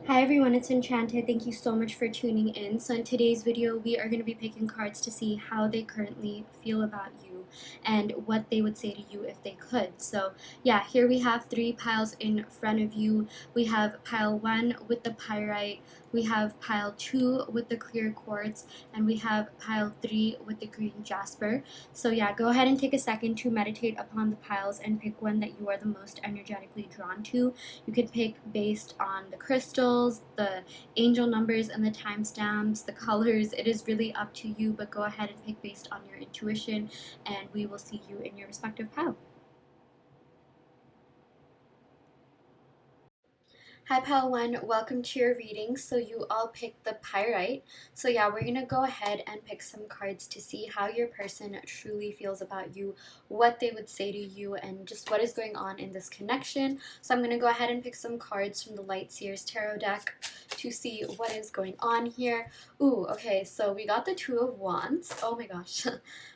Hi everyone, it's Enchanted. Thank you so much for tuning in. So in today's video, we are going to be picking cards to see how they currently feel about you and what they would say to you if they could. So yeah, here we have three piles in front of you. We have pile 1 with the Pyrite, we have pile 2 with the clear Quartz, and we have pile 3 with the green Jasper. So yeah, go ahead and take a second to meditate upon the piles and pick one that you are the most energetically drawn to. You can pick based on the crystals, the angel numbers, and the timestamps, the colors. It is really up to you, but go ahead and pick based on your intuition, and we will see you in your respective pile. Hi Pile 1, welcome to your reading. So you all picked the Pyrite. So yeah, we're going to go ahead and pick some cards to see how your person truly feels about you, what they would say to you, and just what is going on in this connection. So I'm going to go ahead and pick some cards from the Light Seers Tarot deck to see what is going on here. Ooh, okay, so we got the Two of Wands. Oh my gosh.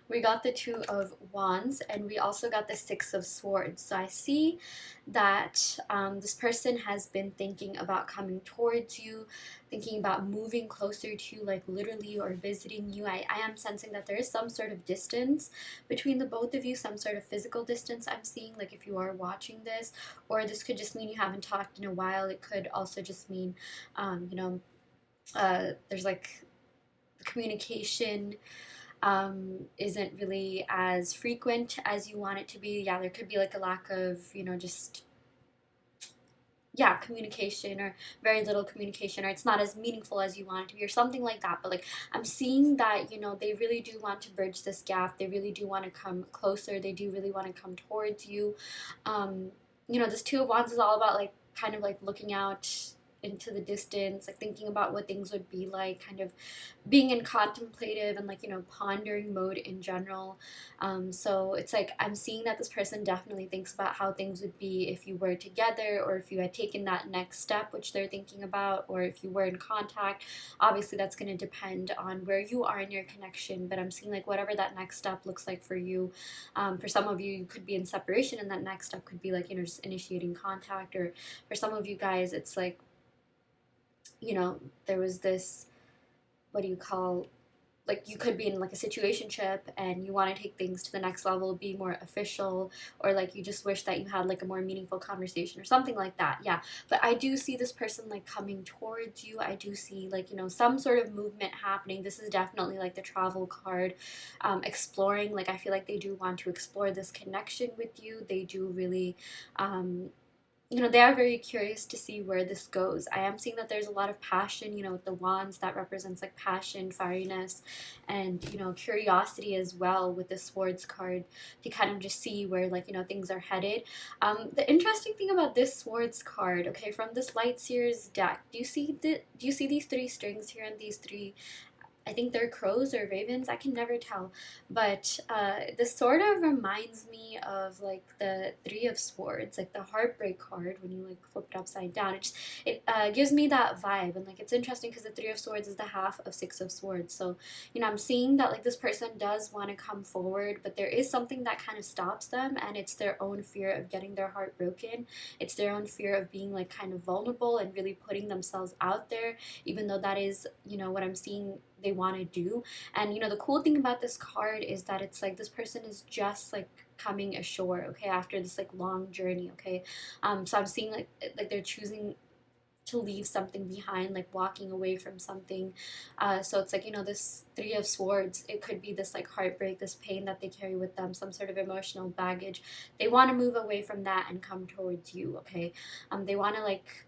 We got the Two of Wands, and we also got the Six of Swords. So I see that this person has been thinking about coming towards you, thinking about moving closer to you, like literally, or visiting you. I am sensing that there is some sort of distance between the both of you, some sort of physical distance I'm seeing, like if you are watching this, or this could just mean you haven't talked in a while. It could also just mean, there's like communication isn't really as frequent as you want it to be. Yeah, there could be like a lack of, just yeah, communication, or very little communication, or it's not as meaningful as you want it to be, or something like that. But like, I'm seeing that they really do want to bridge this gap. They really do want to come closer. They do really want to come towards you. This Two of Wands is all about like kind of like looking out into the distance, like thinking about what things would be like, kind of being in contemplative and like pondering mode in general. So it's like I'm seeing that this person definitely thinks about how things would be if you were together, or if you had taken that next step, which they're thinking about, or if you were in contact. Obviously that's going to depend on where you are in your connection, but I'm seeing like whatever that next step looks like for you. For some of you, you could be in separation, and that next step could be like just initiating contact. Or for some of you guys, it's like there was this, what do you call, like you could be in like a situationship and you want to take things to the next level, be more official, or like you just wish that you had like a more meaningful conversation or something like that. Yeah, but I do see this person like coming towards you. I do see like some sort of movement happening. This is definitely like the travel card, exploring. Like I feel like they do want to explore this connection with you. They do really they are very curious to see where this goes. I am seeing that there's a lot of passion, with the wands that represents like passion, fieriness, and, curiosity as well with the swords card, to kind of just see where like, things are headed. The interesting thing about this swords card, okay, from this Light Seers deck, do you see these three strings here, and these three, I think they're crows or ravens. I can never tell. But this sort of reminds me of like the Three of Swords, like the Heartbreak card when you like flip it upside down. It gives me that vibe, and like it's interesting because the Three of Swords is the half of Six of Swords. So I'm seeing that like this person does want to come forward, but there is something that kind of stops them, and it's their own fear of getting their heart broken. It's their own fear of being like kind of vulnerable and really putting themselves out there, even though that is what I'm seeing they want to do. And the cool thing about this card is that it's like this person is just like coming ashore, okay, after this like long journey, okay. So I'm seeing like they're choosing to leave something behind, like walking away from something. So it's like this Three of Swords, it could be this like heartbreak, this pain that they carry with them, some sort of emotional baggage. They want to move away from that and come towards you, okay. They want to like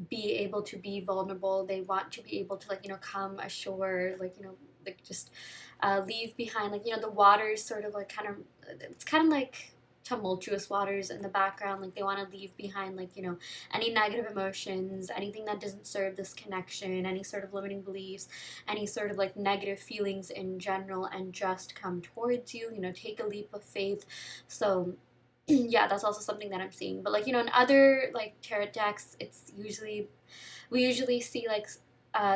be able to be vulnerable. They want to be able to like come ashore, like like just leave behind, like the waters sort of like kind of, it's kind of like tumultuous waters in the background. Like they want to leave behind like any negative emotions, anything that doesn't serve this connection, any sort of limiting beliefs, any sort of like negative feelings in general, and just come towards you, take a leap of faith. So yeah, that's also something that I'm seeing. But like in other like tarot decks, it's usually, we usually see like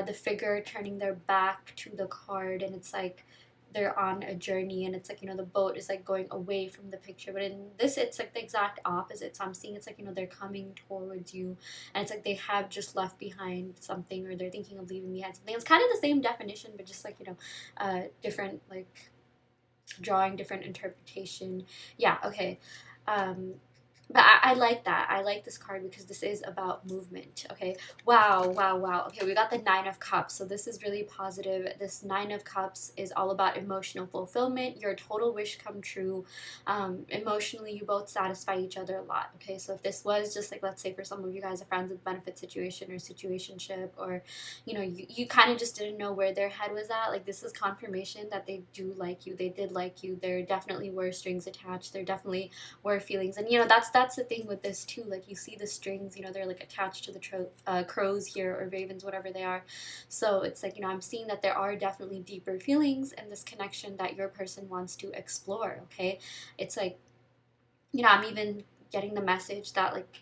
the figure turning their back to the card, and it's like they're on a journey, and it's like, the boat is like going away from the picture. But in this, it's like the exact opposite. So I'm seeing it's like, they're coming towards you, and it's like they have just left behind something, or they're thinking of leaving behind something. It's kind of the same definition, but just like, different, like, drawing, different interpretation. Yeah, okay. um but I like that. I like this card because this is about movement. Okay. Wow, wow, wow. Okay, we got the Nine of Cups. So this is really positive. This Nine of Cups is all about emotional fulfillment, your total wish come true. Emotionally, you both satisfy each other a lot. Okay, so if this was just like, let's say for some of you guys, a friends with benefit situation or situationship, or you kind of just didn't know where their head was at, like, this is confirmation that they do like you. They did like you. There definitely were strings attached. There definitely were feelings. And that's the thing with this too. Like, you see the strings, they're like attached to the crows here, or ravens, whatever they are. So it's like, I'm seeing that there are definitely deeper feelings in this connection that your person wants to explore. Okay, it's like, I'm even getting the message that, like,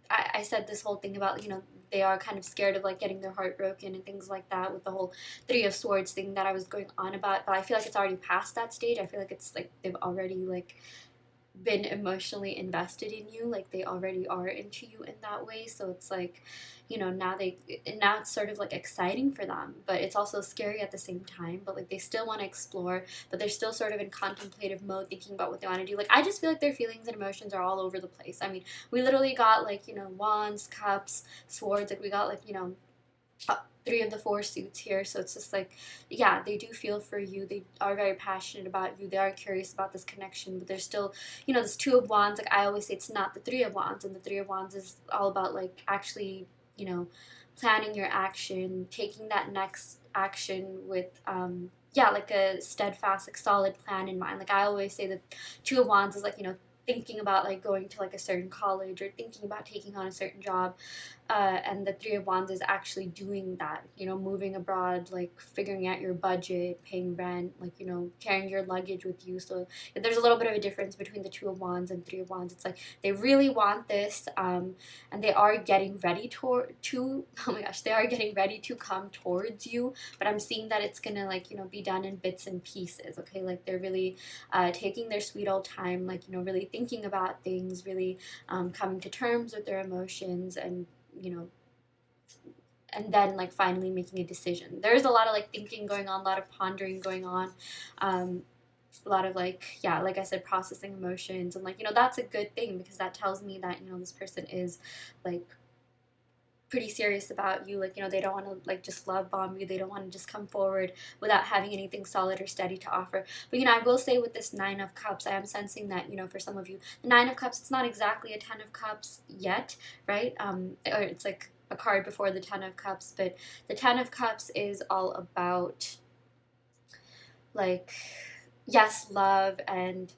I said this whole thing about, they are kind of scared of like getting their heart broken and things like that, with the whole Three of Swords thing that I was going on about. But I feel like it's already past that stage. I feel like it's like they've already, like, been emotionally invested in you. Like, they already are into you in that way. So it's like, now it's sort of like exciting for them, but it's also scary at the same time. But like, they still want to explore, but they're still sort of in contemplative mode, thinking about what they want to do. Like, I just feel like their feelings and emotions are all over the place. I mean, we literally got, like, wands, cups, swords. Like, we got, like, uh, three of the four suits here. So it's just like, yeah, they do feel for you. They are very passionate about you. They are curious about this connection, but there's still, this Two of Wands. Like, I always say, it's not the Three of Wands, and the Three of Wands is all about, like, actually, planning your action, taking that next action with, yeah, like a steadfast, like, solid plan in mind. Like, I always say that Two of Wands is like, thinking about, like, going to, like, a certain college, or thinking about taking on a certain job. And the Three of Wands is actually doing that, moving abroad, like, figuring out your budget, paying rent, like, carrying your luggage with you. So there's a little bit of a difference between the Two of Wands and Three of Wands. It's like they really want this, and they are getting ready to oh my gosh, they are getting ready to come towards you. But I'm seeing that it's gonna, like, be done in bits and pieces. Okay, like, they're really taking their sweet old time, like, really thinking about things, really coming to terms with their emotions, and you know and then, like, finally making a decision. There's a lot of, like, thinking going on, a lot of pondering going on, um, a lot of, like, yeah, like I said, processing emotions. And, like, that's a good thing, because that tells me that, this person is, like, pretty serious about you. Like, they don't want to, like, just love bomb you. They don't want to just come forward without having anything solid or steady to offer. But I will say, with this Nine of Cups, I am sensing that, for some of you, the Nine of Cups, it's not exactly a Ten of Cups yet, right? Or it's like a card before the Ten of Cups. But the Ten of Cups is all about, like, yes, love and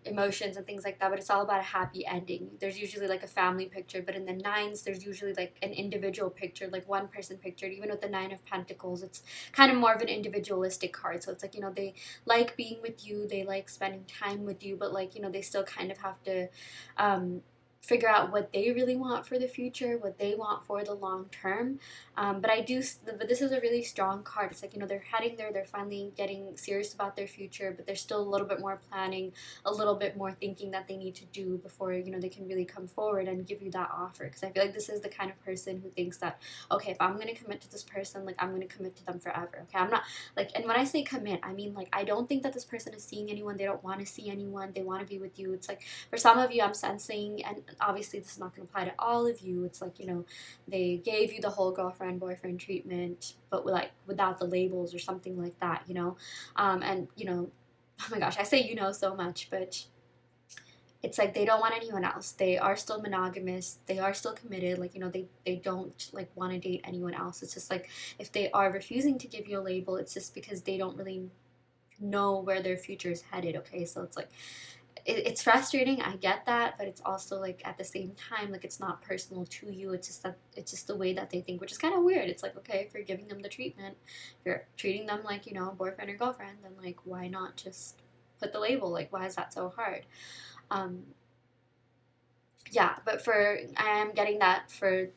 emotions and things like that, but it's all about a happy ending. There's usually, like, a family picture, but in the nines, there's usually, like, an individual picture, like one person pictured. Even with the Nine of Pentacles, it's kind of more of an individualistic card. So it's like, they like being with you, they like spending time with you, but, like, they still kind of have to um, figure out what they really want for the future, what they want for the long term. But this is a really strong card. It's like, they're heading there, they're finally getting serious about their future, but there's still a little bit more planning, a little bit more thinking that they need to do before, they can really come forward and give you that offer. Because I feel like this is the kind of person who thinks that, okay, if I'm going to commit to this person, like, I'm going to commit to them forever. Okay, I'm not, like, and when I say commit, I mean, like, I don't think that this person is seeing anyone. They don't want to see anyone. They want to be with you. It's like, for some of you, I'm sensing, and obviously this is not going to apply to all of you, it's like, they gave you the whole girlfriend boyfriend treatment, but like without the labels or something like that, and oh my gosh, I say so much, but it's like they don't want anyone else. They are still monogamous. They are still committed. Like, they don't, like, want to date anyone else. It's just like, if they are refusing to give you a label, it's just because they don't really know where their future is headed. Okay, so it's like, it's frustrating. I get that, but it's also, like, at the same time, like, it's not personal to you. It's just that it's just the way that they think, which is kind of weird. It's like, okay, if you're giving them the treatment, if you're treating them like, boyfriend or girlfriend, then, like, why not just put the label? Like, why is that so hard? Yeah, but I am getting that for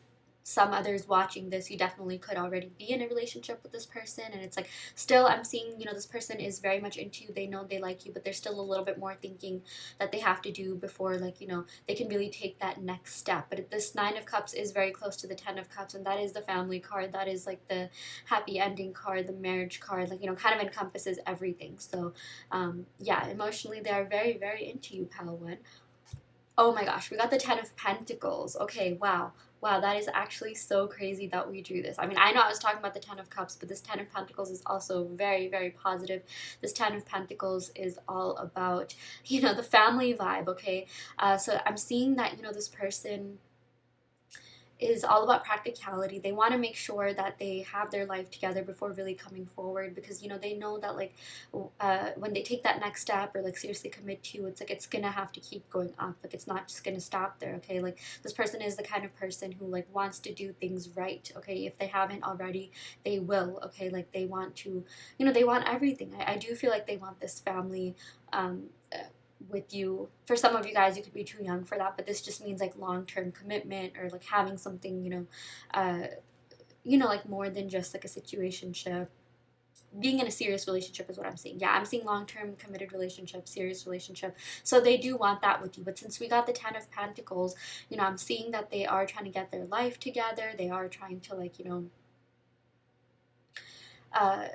some others watching this, you definitely could already be in a relationship with this person, and it's like still I'm seeing, this person is very much into you, they know they like you, but there's still a little bit more thinking that they have to do before, like, they can really take that next step. But this Nine of Cups is very close to the Ten of Cups, and that is the family card, that is like the happy ending card, the marriage card, like, kind of encompasses everything. So yeah, emotionally they are very, very into you, pal one. Oh my gosh, we got the Ten of Pentacles. Okay, wow. Wow, that is actually so crazy that we drew this. I mean, I know I was talking about the Ten of Cups, but this Ten of Pentacles is also very, very positive. This Ten of Pentacles is all about, the family vibe, okay? So I'm seeing that, this person is all about practicality. They want to make sure that they have their life together before really coming forward, because they know that, like, when they take that next step or like seriously commit to you, it's like it's gonna have to keep going up. Like, it's not just gonna stop there. Okay, like, this person is the kind of person who like wants to do things right. Okay, if they haven't already, they will. Okay, like, they want to, they want everything. I do feel like they want this family. With you, for some of you guys, you could be too young for that, but this just means like long-term commitment, or like having something, like more than just like a situationship. Being in a serious relationship is what I'm seeing. Yeah, I'm seeing long-term committed relationship, serious relationship. So they do want that with you. But since we got the Ten of Pentacles, I'm seeing that they are trying to get their life together. They are trying to, like, uh,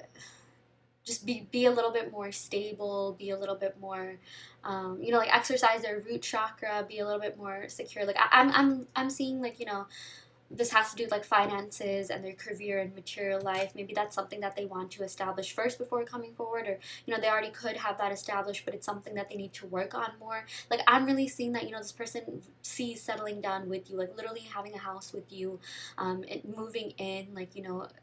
just be a little bit more stable, be a little bit more, like, exercise their root chakra, be a little bit more secure. Like, I'm seeing, like, this has to do with like finances and their career and material life. Maybe that's something that they want to establish first before coming forward, or they already could have that established, but it's something that they need to work on more. Like, I'm really seeing that this person sees settling down with you, like literally having a house with you, moving in, like,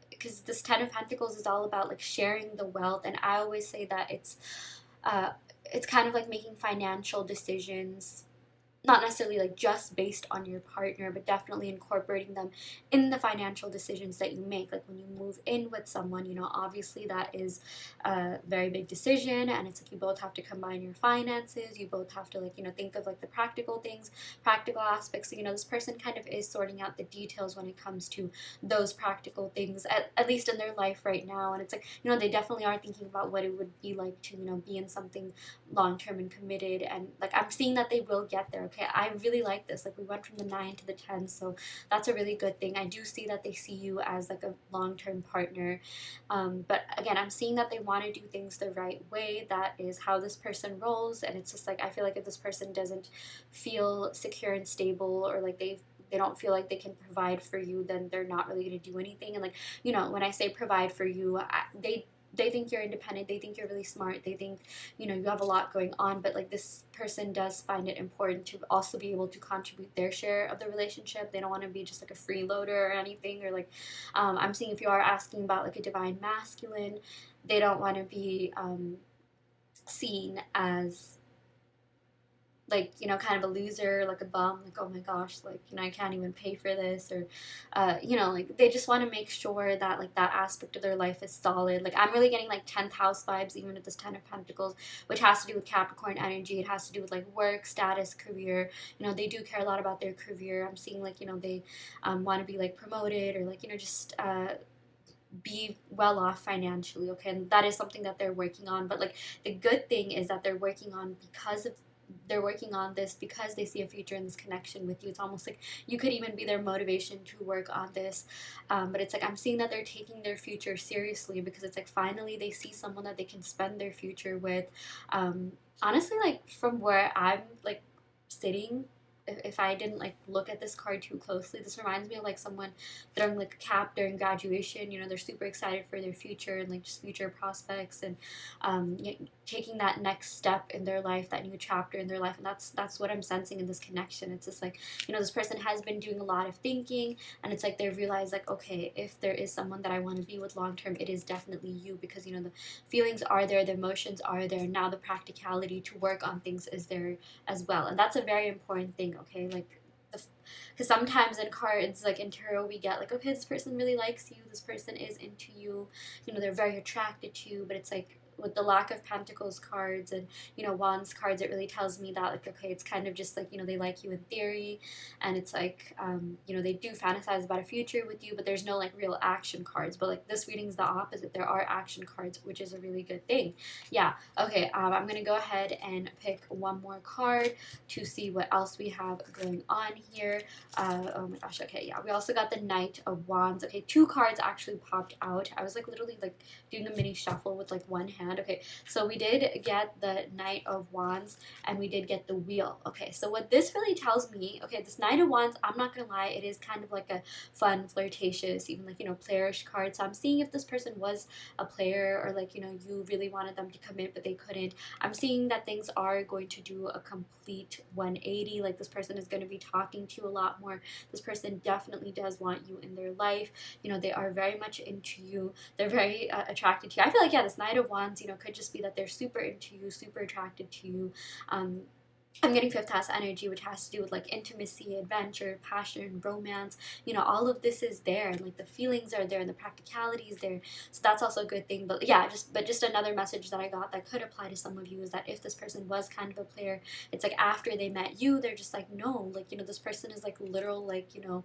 because this Ten of Pentacles is all about like sharing the wealth, and I always say that it's kind of like making financial decisions, not necessarily like just based on your partner, but definitely incorporating them in the financial decisions that you make. Like, when you move in with someone, obviously that is a very big decision, and it's like you both have to combine your finances, you both have to, like, think of like the practical things, practical aspects. So this person kind of is sorting out the details when it comes to those practical things, at least in their life right now. And it's like, they definitely are thinking about what it would be like to, be in something long-term and committed, and like, I'm seeing that they will get there. Okay, I really like this. Like, we went from the 9 to the 10, so that's a really good thing. I do see that they see you as like a long-term partner, but again, I'm seeing that they want to do things the right way. That is how this person rolls, and it's just like, I feel like if this person doesn't feel secure and stable, or like they don't feel like they can provide for you, then they're not really going to do anything. And like, when I say provide for you, they think you're independent, they think you're really smart, they think you have a lot going on, but like, this person does find it important to also be able to contribute their share of the relationship. They don't want to be just like a freeloader or anything, or like, I'm seeing, if you are asking about like a divine masculine, they don't want to be seen as like, kind of a loser, like a bum, like, oh my gosh, like, I can't even pay for this, or like, they just want to make sure that like that aspect of their life is solid. Like, I'm really getting like 10th house vibes, even with this Ten of Pentacles, which has to do with Capricorn energy. It has to do with like work, status, career. They do care a lot about their career. I'm seeing like, they want to be like promoted, or like, just be well off financially. Okay, and that is something that they're working on. But like, the good thing is that they're working on this because they see a future in this connection with you. It's almost like you could even be their motivation to work on this. But it's like, I'm seeing that they're taking their future seriously, because it's like, finally they see someone that they can spend their future with. Honestly, like, from where I'm like sitting, if I didn't like look at this card too closely, this reminds me of like someone throwing like a cap during graduation. They're super excited for their future and like just future prospects, and taking that next step in their life, that new chapter in their life. And that's what I'm sensing in this connection. It's just like, this person has been doing a lot of thinking, and it's like they realize like, okay, if there is someone that I want to be with long term, it is definitely you, because the feelings are there, the emotions are there, now the practicality to work on things is there as well. And that's a very important thing. Okay, like, because sometimes in cards, like in tarot, we get like, okay, this person really likes you, this person is into you, they're very attracted to you, but it's like, with the lack of Pentacles cards and, you know, Wands cards, it really tells me that, like, okay, it's kind of just like, you know, they like you in theory, and it's like, you know, they do fantasize about a future with you, but there's no like real action cards. But like this reading is the opposite. There are action cards, which is a really good thing. Yeah. Okay. I'm gonna go ahead and pick one more card to see what else we have going on here. Oh my gosh. Okay. Yeah. We also got the Knight of Wands. Okay. Two cards actually popped out. I was like literally like doing a mini shuffle with like one hand. Okay. So we did get the Knight of Wands and we did get the Wheel. Okay. So what this really tells me, okay, this Knight of Wands, I'm not gonna lie, it is kind of like a fun, flirtatious, even like, you know, playerish card. So I'm seeing if this person was a player, or like, you know, you really wanted them to commit but they couldn't. I'm seeing that things are going to do a complete 180. Like this person is going to be talking to you a lot more. This person definitely does want you in their life. You know, they are very much into you. They're very attracted to you. I feel like, yeah, this Knight of Wands, you know, could just be that they're super into you, super attracted to you. I'm getting fifth house energy, which has to do with like intimacy, adventure, passion, romance. You know, all of this is there, and like the feelings are there, and the practicality is there. So that's also a good thing. But yeah, just another message that I got that could apply to some of you is that if this person was kind of a player, it's like after they met you, they're just like, no, like, you know, this person is like literal, like, you know,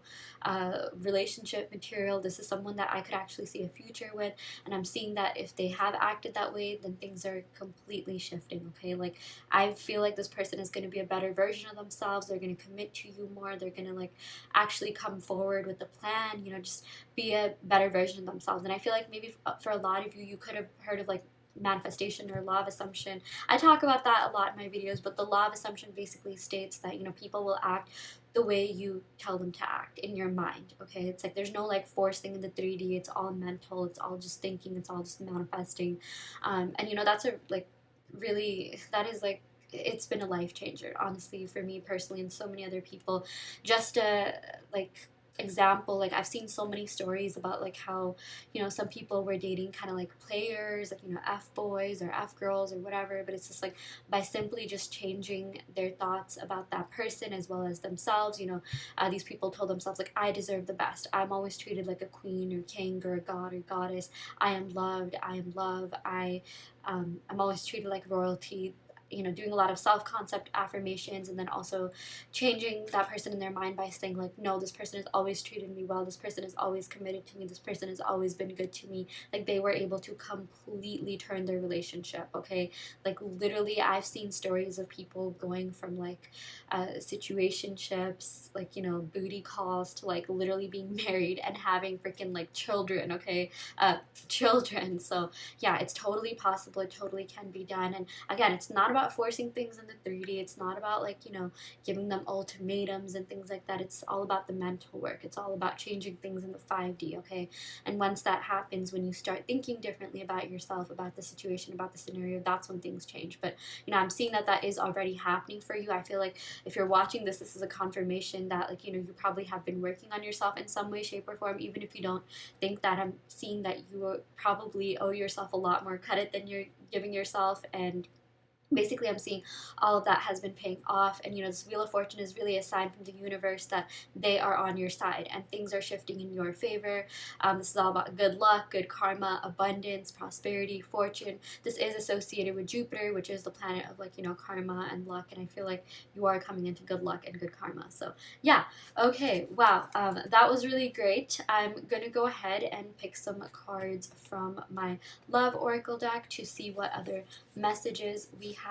relationship material. This is someone that I could actually see a future with. And I'm seeing that if they have acted that way, then things are completely shifting. Okay, like I feel like this person is going to be a better version of themselves. They're going to commit to you more. They're going to like actually come forward with a plan, you know, just be a better version of themselves. And I feel like maybe for a lot of you, you could have heard of like manifestation or law of assumption. I talk about that a lot in my videos, but the law of assumption basically states that, you know, people will act the way you tell them to act in your mind. Okay, it's like there's no like forcing in the 3D. It's all mental. It's all just thinking. It's all just manifesting. And you know, that's a like really, that is like, it's been a life changer, honestly, for me personally and so many other people. Just a like example, like I've seen so many stories about like how, you know, some people were dating kind of like players, like, you know, F boys or F girls or whatever, but it's just like by simply just changing their thoughts about that person as well as themselves, you know, these people told themselves like, I deserve the best, I'm always treated like a queen or king or a god or goddess, I am loved, I am love, I'm always treated like royalty. You know, doing a lot of self-concept affirmations, and then also changing that person in their mind by saying like, no, this person has always treated me well, this person is always committed to me, this person has always been good to me. Like they were able to completely turn their relationship. Okay, like literally I've seen stories of people going from like situationships, like, you know, booty calls, to like literally being married and having freaking like children. Okay, children. So yeah, it's totally possible, it totally can be done. And again, it's not about forcing things in the 3D. It's not about like, you know, giving them ultimatums and things like that. It's all about the mental work. It's all about changing things in the 5D, okay? And once that happens, when you start thinking differently about yourself, about the situation, about the scenario, that's when things change. But, you know, I'm seeing that that is already happening for you. I feel like if you're watching this, this is a confirmation that, like, you know, you probably have been working on yourself in some way, shape, or form. Even if you don't think that, I'm seeing that you probably owe yourself a lot more credit than you're giving yourself. And basically I'm seeing all of that has been paying off. And, you know, this Wheel of Fortune is really a sign from the universe that they are on your side and things are shifting in your favor. This is all about good luck, good karma, abundance, prosperity, fortune. This is associated with Jupiter, which is the planet of like, you know, karma and luck, and I feel like you are coming into good luck and good karma. So yeah. Okay, wow, that was really great. I'm gonna go ahead and pick some cards from my love oracle deck to see what other messages we have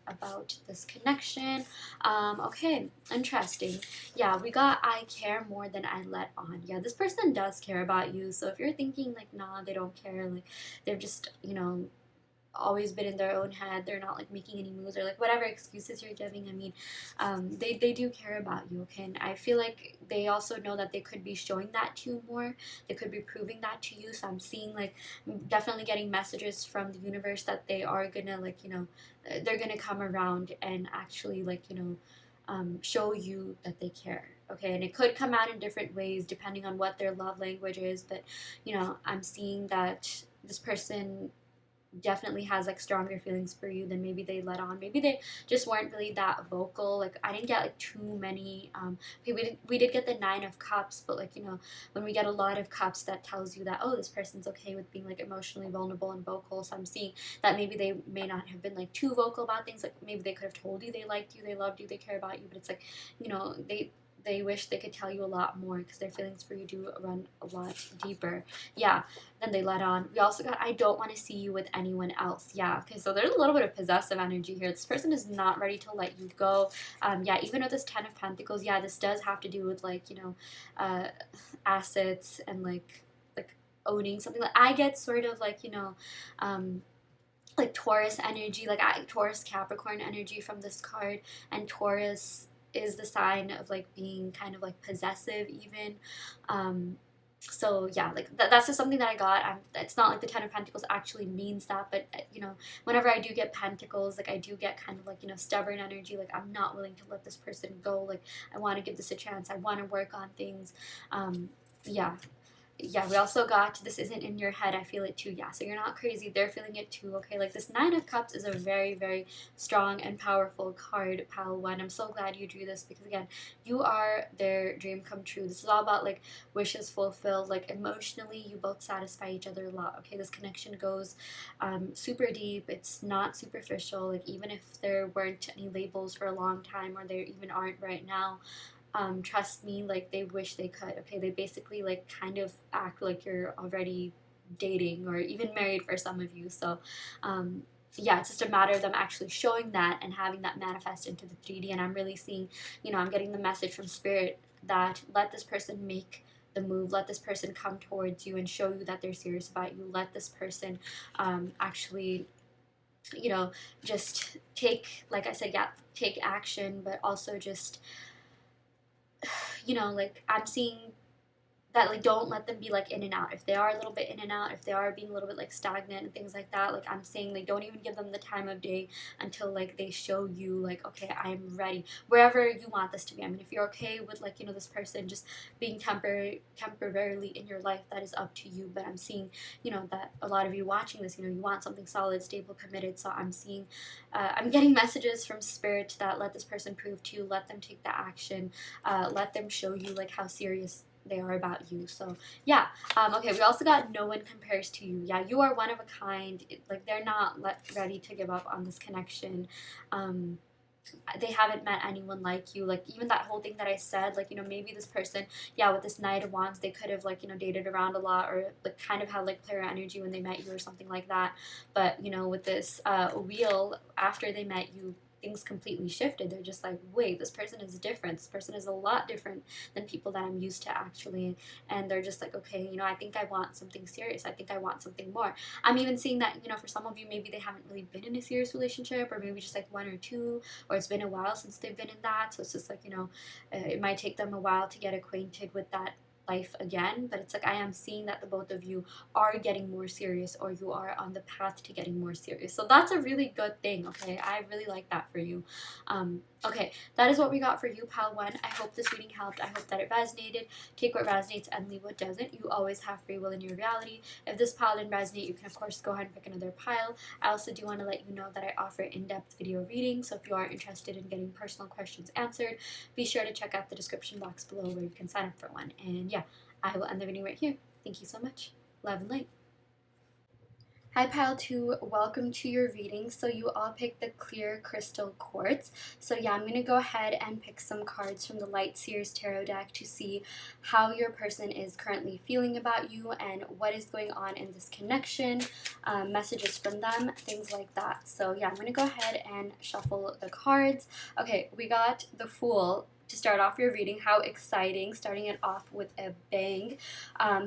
about this connection. Okay, interesting. Yeah, we got I care more than I let on. Yeah, this person does care about you. So if you're thinking like, nah, they don't care, like they're just, you know, always been in their own head, they're not like making any moves, or like whatever excuses you're giving, I mean, they do care about you. Okay, and I feel like they also know that they could be showing that to you more, they could be proving that to you. So I'm seeing like definitely getting messages from the universe that they are gonna, like, you know, they're gonna come around and actually, like, you know, show you that they care. Okay, and it could come out in different ways depending on what their love language is, but, you know, I'm seeing that this person definitely has like stronger feelings for you than maybe they let on. Maybe they just weren't really that vocal. Like I didn't get like too many okay, we did get the 9 of cups, but like, you know, when we get a lot of cups, that tells you that, oh, this person's okay with being like emotionally vulnerable and vocal. So I'm seeing that maybe they may not have been like too vocal about things. Like maybe they could have told you they liked you, they loved you, they care about you, but it's like, you know, they wish they could tell you a lot more because their feelings for you do run a lot deeper. Yeah, then they let on. We also got, I don't want to see you with anyone else. Yeah, okay, so there's a little bit of possessive energy here. This person is not ready to let you go. Yeah, even with this 10 of Pentacles, yeah, this does have to do with like, you know, assets and like owning something. Like I get sort of like, you know, like Taurus energy, like Taurus Capricorn energy from this card, and Taurus is the sign of like being kind of like possessive even. So yeah, like that's just something that I got. It's not like the 10 of Pentacles actually means that, but you know, whenever I do get Pentacles, like I do get kind of like, you know, stubborn energy. Like I'm not willing to let this person go. Like I want to give this a chance. I want to work on things. Yeah, yeah, we also got this isn't in your head. I feel it too. Yeah, so you're not crazy. They're feeling it too. Okay, like this 9 of Cups is a very, very strong and powerful card, pal one. I'm so glad you drew this because again, you are their dream come true. This is all about like wishes fulfilled. Like emotionally, you both satisfy each other a lot. Okay, this connection goes super deep. It's not superficial. Like even if there weren't any labels for a long time, or there even aren't right now, trust me, like they wish they could. Okay, they basically like kind of act like you're already dating or even married for some of you. So yeah, it's just a matter of them actually showing that and having that manifest into the 3D. And I'm really seeing, you know, I'm getting the message from spirit that let this person make the move, let this person come towards you and show you that they're serious about you, let this person actually, you know, just take, like I said, yeah, take action, but also just, you know, like I'm seeing that like don't let them be like in and out. If they are a little bit in and out, if they are being a little bit like stagnant and things like that, like I'm saying, like don't even give them the time of day until like they show you like, okay, I'm ready, wherever you want this to be. I mean, if you're okay with like, you know, this person just being temporarily in your life, that is up to you. But I'm seeing, you know, that a lot of you watching this, you know, you want something solid, stable, committed. So I'm seeing, I'm getting messages from spirit that let this person prove to you, let them take the action, let them show you like how serious they are about you. So yeah, okay, we also got no one compares to you. Yeah, you are one of a kind. Like they're not ready to give up on this connection. They haven't met anyone like you. Like even that whole thing that I said, like, you know, maybe this person, yeah, with this Knight of Wands, they could have like, you know, dated around a lot or like kind of had like player energy when they met you or something like that. But you know, with this wheel, after they met you, things completely shifted. They're just like, wait, this person is different. This person is a lot different than people that I'm used to actually. And they're just like, okay, you know, I think I want something serious. I think I want something more. I'm even seeing that, you know, for some of you, maybe they haven't really been in a serious relationship, or maybe just like one or two, or it's been a while since they've been in that. So it's just like, you know, it might take them a while to get acquainted with that life again. But it's like I am seeing that the both of you are getting more serious, or you are on the path to getting more serious. So that's a really good thing. Okay, I really like that for you. Okay, that is what we got for you, pal one. I hope this reading helped. I hope that it resonated. Take what resonates and leave what doesn't. You always have free will in your reality. If this pile didn't resonate, you can of course go ahead and pick another pile. I also do want to let you know that I offer in-depth video readings, so if you are interested in getting personal questions answered, be sure to check out the description box below where you can sign up for one. And yeah, I will end the video right here. Thank you so much. Love and light. Hi Pile 2, welcome to your reading. So you all picked the clear crystal quartz. So yeah, I'm going to go ahead and pick some cards from the Light Seers Tarot deck to see how your person is currently feeling about you and what is going on in this connection, messages from them, things like that. So yeah, I'm going to go ahead and shuffle the cards. Okay, we got the Fool to start off your reading. How exciting, starting it off with a bang.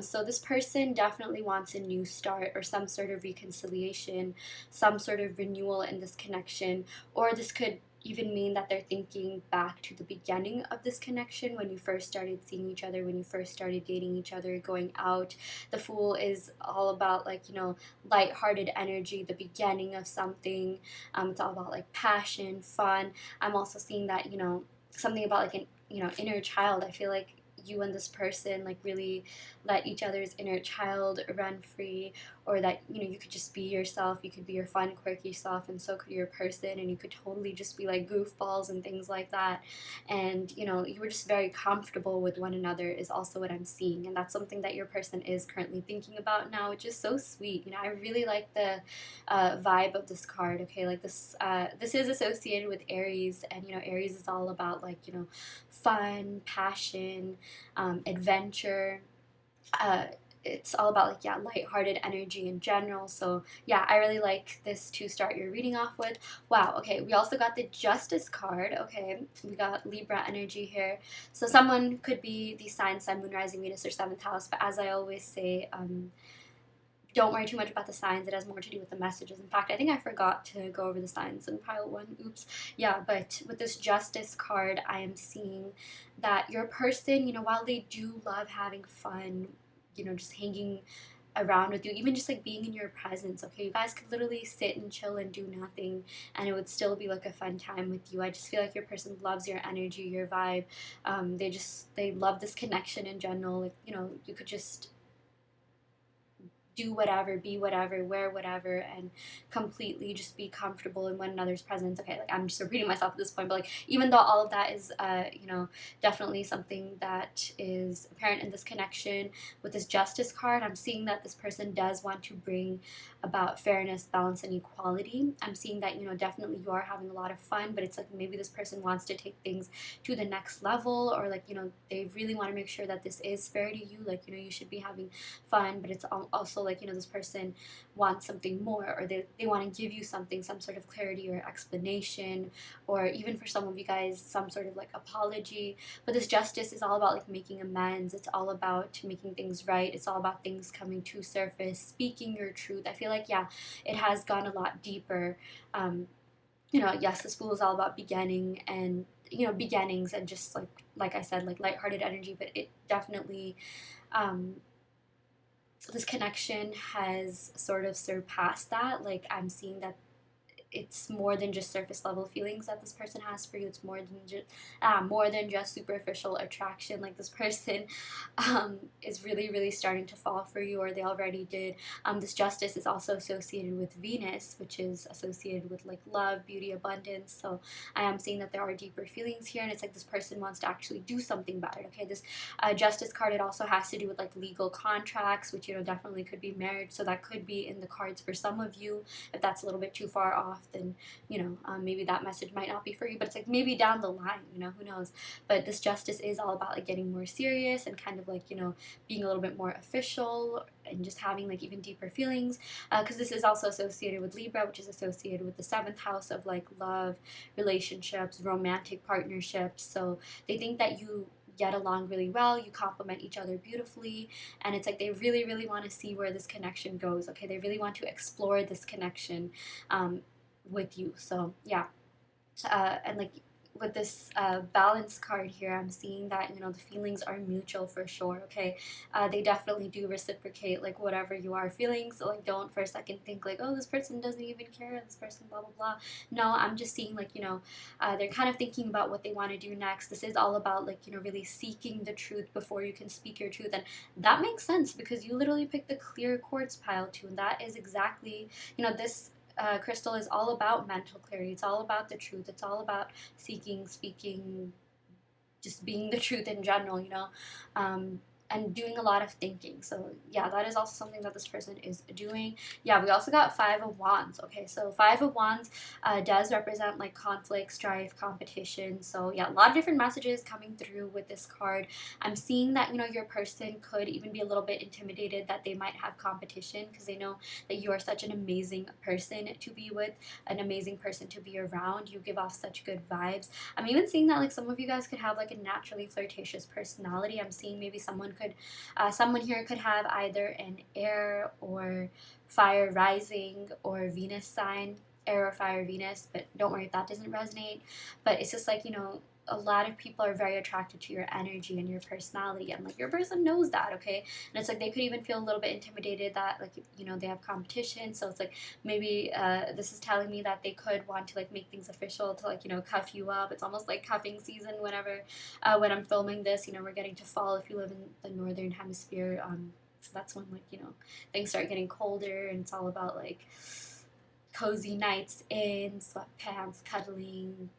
So this person definitely wants a new start or some sort of reconciliation, some sort of renewal in this connection, or this could even mean that they're thinking back to the beginning of this connection, when you first started seeing each other, when you first started dating each other, going out. The Fool is all about like, you know, lighthearted energy, the beginning of something. It's all about like passion, fun. I'm also seeing that, you know, something about like an, you know, inner child. I feel like you and this person like really let each other's inner child run free, or that you could just be yourself, you could be your fun quirky self, and so could your person, and you could totally just be like goofballs and things like that, and you were just very comfortable with one another is also what I'm seeing, and that's something that your person is currently thinking about now, which is so sweet. I really like the vibe of this card. Okay, like this is associated with Aries, and Aries is all about like fun, passion, adventure. Uh, it's all about like, yeah, lighthearted energy in general. So yeah, I really like this to start your reading off with. Wow. Okay, we also got the Justice card. Okay, we got Libra energy here. So someone could be the sign Sun, Moon, Rising, Venus, or seventh house. But as I always say, don't worry too much about the signs. It has more to do with the messages. In fact, I think I forgot to go over the signs in pile one. Oops. Yeah, but with this Justice card, I am seeing that your person, while they do love having fun, just hanging around with you, even just like being in your presence, okay, you guys could literally sit and chill and do nothing, and it would still be like a fun time with you. I just feel like your person loves your energy, your vibe. They love this connection in general. Like, you could just do whatever, be whatever, wear whatever, and completely just be comfortable in one another's presence. Okay, like I'm just repeating myself at this point, but like even though all of that is, definitely something that is apparent in this connection with this Justice card, I'm seeing that this person does want to bring about fairness, balance, and equality. I'm seeing that, definitely you are having a lot of fun, but it's like maybe this person wants to take things to the next level, or like, they really want to make sure that this is fair to you. Like, you should be having fun, but it's also like, this person wants something more, or they want to give you something, some sort of clarity or explanation, or even for some of you guys, some sort of like apology. But this Justice is all about like making amends. It's all about making things right. It's all about things coming to surface, speaking your truth. I feel like, yeah, it has gone a lot deeper. Yes, this Fool is all about beginning and beginnings, and just like I said, like lighthearted energy, but it definitely this connection has sort of surpassed that. Like, I'm seeing that it's more than just surface level feelings that this person has for you. It's more than just superficial attraction. Like, this person is really, really starting to fall for you, or they already did. This Justice is also associated with Venus, which is associated with like love, beauty, abundance. So I am seeing that there are deeper feelings here, and it's like this person wants to actually do something about it. Okay, this Justice card, it also has to do with like legal contracts, which definitely could be marriage. So that could be in the cards for some of you. If that's a little bit too far off, then maybe that message might not be for you, but it's like maybe down the line, who knows. But this Justice is all about like getting more serious and kind of like being a little bit more official, and just having like even deeper feelings, because this is also associated with Libra, which is associated with the seventh house of like love, relationships, romantic partnerships. So they think that you get along really well, you complement each other beautifully, and it's like they really, really want to see where this connection goes. Okay, they really want to explore this connection with you. So yeah, and like with this balance card here, I'm seeing that the feelings are mutual for sure. Okay, they definitely do reciprocate like whatever you are feeling. So like, don't for a second think like, oh, this person doesn't even care, this person blah blah blah. No, I'm just seeing like they're kind of thinking about what they want to do next. This is all about like really seeking the truth before you can speak your truth, and that makes sense because you literally picked the clear quartz pile too, and that is exactly this crystal is all about mental clarity. It's all about the truth. It's all about seeking, speaking, just being the truth in general, and doing a lot of thinking. So yeah, that is also something that this person is doing. Yeah, we also got Five of Wands. Okay, so Five of Wands does represent like conflict, strife, competition. So yeah, a lot of different messages coming through with this card. I'm seeing that your person could even be a little bit intimidated that they might have competition, because they know that you are such an amazing person to be with, an amazing person to be around. You give off such good vibes. I'm even seeing that like some of you guys could have like a naturally flirtatious personality. I'm seeing maybe someone here could have either an air or fire rising or Venus sign, air or fire Venus, but don't worry if that doesn't resonate. But it's just like a lot of people are very attracted to your energy and your personality, and like your person knows that, okay? And it's like they could even feel a little bit intimidated that, like, you know, they have competition. So it's like maybe this is telling me that they could want to like make things official, to like, you know, cuff you up. It's almost like cuffing season whenever when I'm filming this. You know, we're getting to fall if you live in the northern hemisphere. So that's when, like, you know, things start getting colder, and it's all about like cozy nights in sweatpants, cuddling,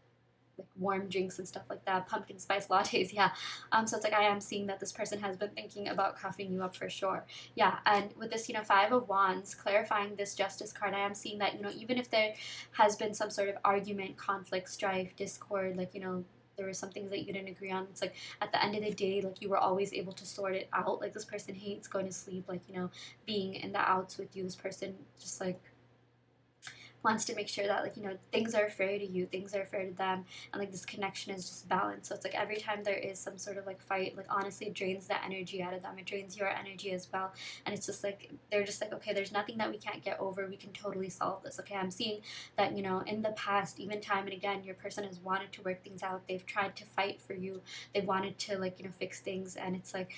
like warm drinks and stuff like that, pumpkin spice lattes. Yeah. So it's like I am seeing that this person has been thinking about cuffing you up for sure. Yeah. And with this, you know, Five of Wands, clarifying this Justice card, I am seeing that, you know, even if there has been some sort of argument, conflict, strife, discord, like, you know, there were some things that you didn't agree on. It's like at the end of the day, like you were always able to sort it out. Like this person hates going to sleep, like, you know, being in the outs with you. This person just like wants to make sure that, like, you know, things are fair to you, things are fair to them, and like this connection is just balanced. So it's like every time there is some sort of like fight, like honestly it drains the energy out of them, it drains your energy as well. And it's just like they're just like, okay, there's nothing that we can't get over, we can totally solve this. Okay, I'm seeing that, you know, in the past, even time and again, your person has wanted to work things out, they've tried to fight for you, they wanted to, like, you know, fix things. And it's like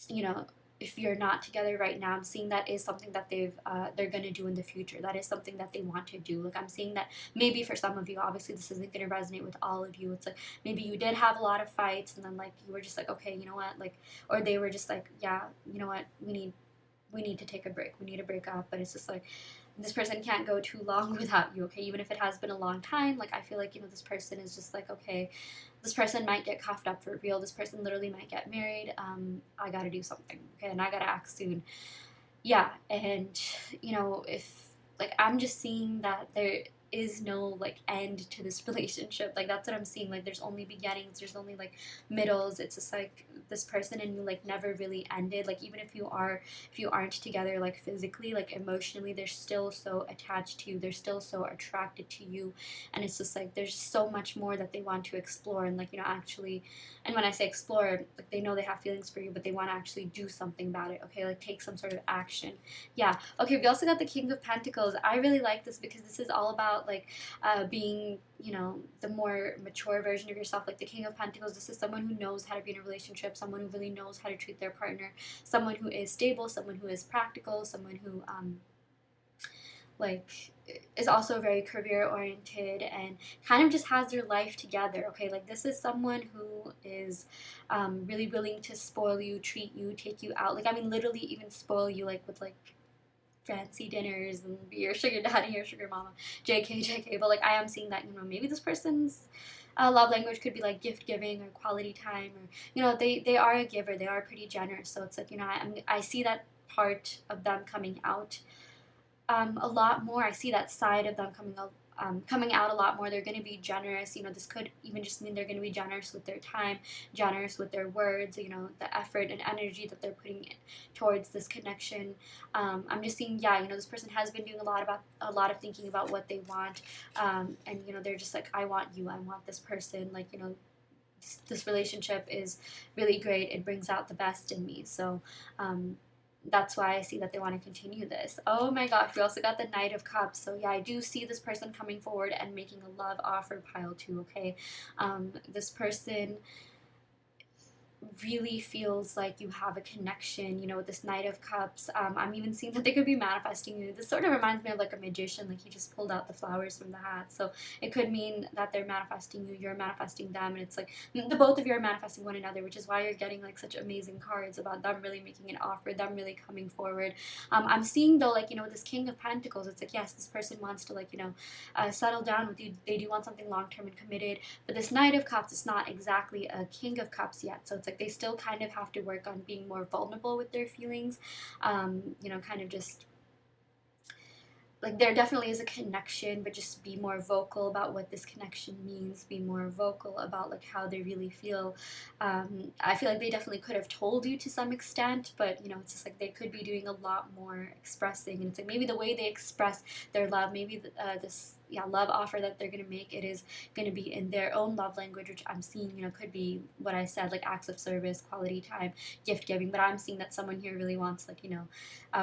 you know, if you're not together right now, I'm seeing that is something that they're gonna do in the future. That is something that they want to do. Like I'm seeing that maybe for some of you, obviously this isn't gonna resonate with all of you. It's like maybe you did have a lot of fights, and then like you were just like, okay, you know what, like, or they were just like, yeah, you know what, we need to take a break. We need to break up. But it's just like this person can't go too long without you, okay? Even if it has been a long time, like I feel like, you know, this person is just like, okay, this person might get cuffed up for real. This person literally might get married. I gotta do something, okay? And I gotta act soon. Yeah, and you know, if like I'm just seeing that there is no like end to this relationship. Like that's what I'm seeing. Like there's only beginnings, there's only like middles. It's just like this person and you like never really ended. Like even if you aren't together like physically, like emotionally, they're still so attached to you, they're still so attracted to you. And it's just like there's so much more that they want to explore, and like, you know, actually, and when I say explore, like they know they have feelings for you, but they want to actually do something about it, okay? Like take some sort of action. Yeah. Okay, we also got the King of Pentacles. I really like this because this is all about like being, you know, the more mature version of yourself. Like the King of Pentacles, this is someone who knows how to be in a relationship, someone who really knows how to treat their partner, someone who is stable, someone who is practical, someone who like is also very career oriented and kind of just has their life together, okay? Like this is someone who is really willing to spoil you, treat you, take you out, like I mean literally even spoil you, like with like fancy dinners and be your sugar daddy or sugar mama. JK. But like I am seeing that, you know, maybe this person's love language could be like gift giving or quality time, or you know, they are a giver, they are pretty generous. So it's like, you know, I see that part of them coming out a lot more. I see that side of them coming out a lot more. They're going to be generous. You know, this could even just mean they're going to be generous with their time, generous with their words. You know, the effort and energy that they're putting in towards this connection. I'm just seeing, yeah, you know, this person has been doing a lot of thinking about what they want, and you know, they're just like, I want you. I want this person. Like, you know, this relationship is really great. It brings out the best in me. So. That's why I see that they want to continue this. Oh my gosh, we also got the Knight of Cups. So yeah, I do see this person coming forward and making a love offer pile too, okay? This person really feels like you have a connection, you know, with this Knight of Cups. I'm even seeing that they could be manifesting you. This sort of reminds me of like a magician, like he just pulled out the flowers from the hat. So it could mean that they're manifesting you, you're manifesting them, and it's like the both of you are manifesting one another, which is why you're getting like such amazing cards about them really making an offer, them really coming forward. I'm seeing though, like, you know, with this King of Pentacles, it's like, yes, this person wants to, like, you know, settle down with you. They do want something long-term and committed, but this Knight of Cups is not exactly a King of Cups yet. So it's like they still kind of have to work on being more vulnerable with their feelings, you know, kind of just like there definitely is a connection, but just be more vocal about what this connection means, be more vocal about like how they really feel. I feel like they definitely could have told you to some extent, but you know, it's just like they could be doing a lot more expressing, and it's like maybe the way they express their love, maybe this, yeah, love offer that they're going to make, it is going to be in their own love language, which I'm seeing, could be what I said, like acts of service, quality time, gift giving. But I'm seeing that someone here really wants, like,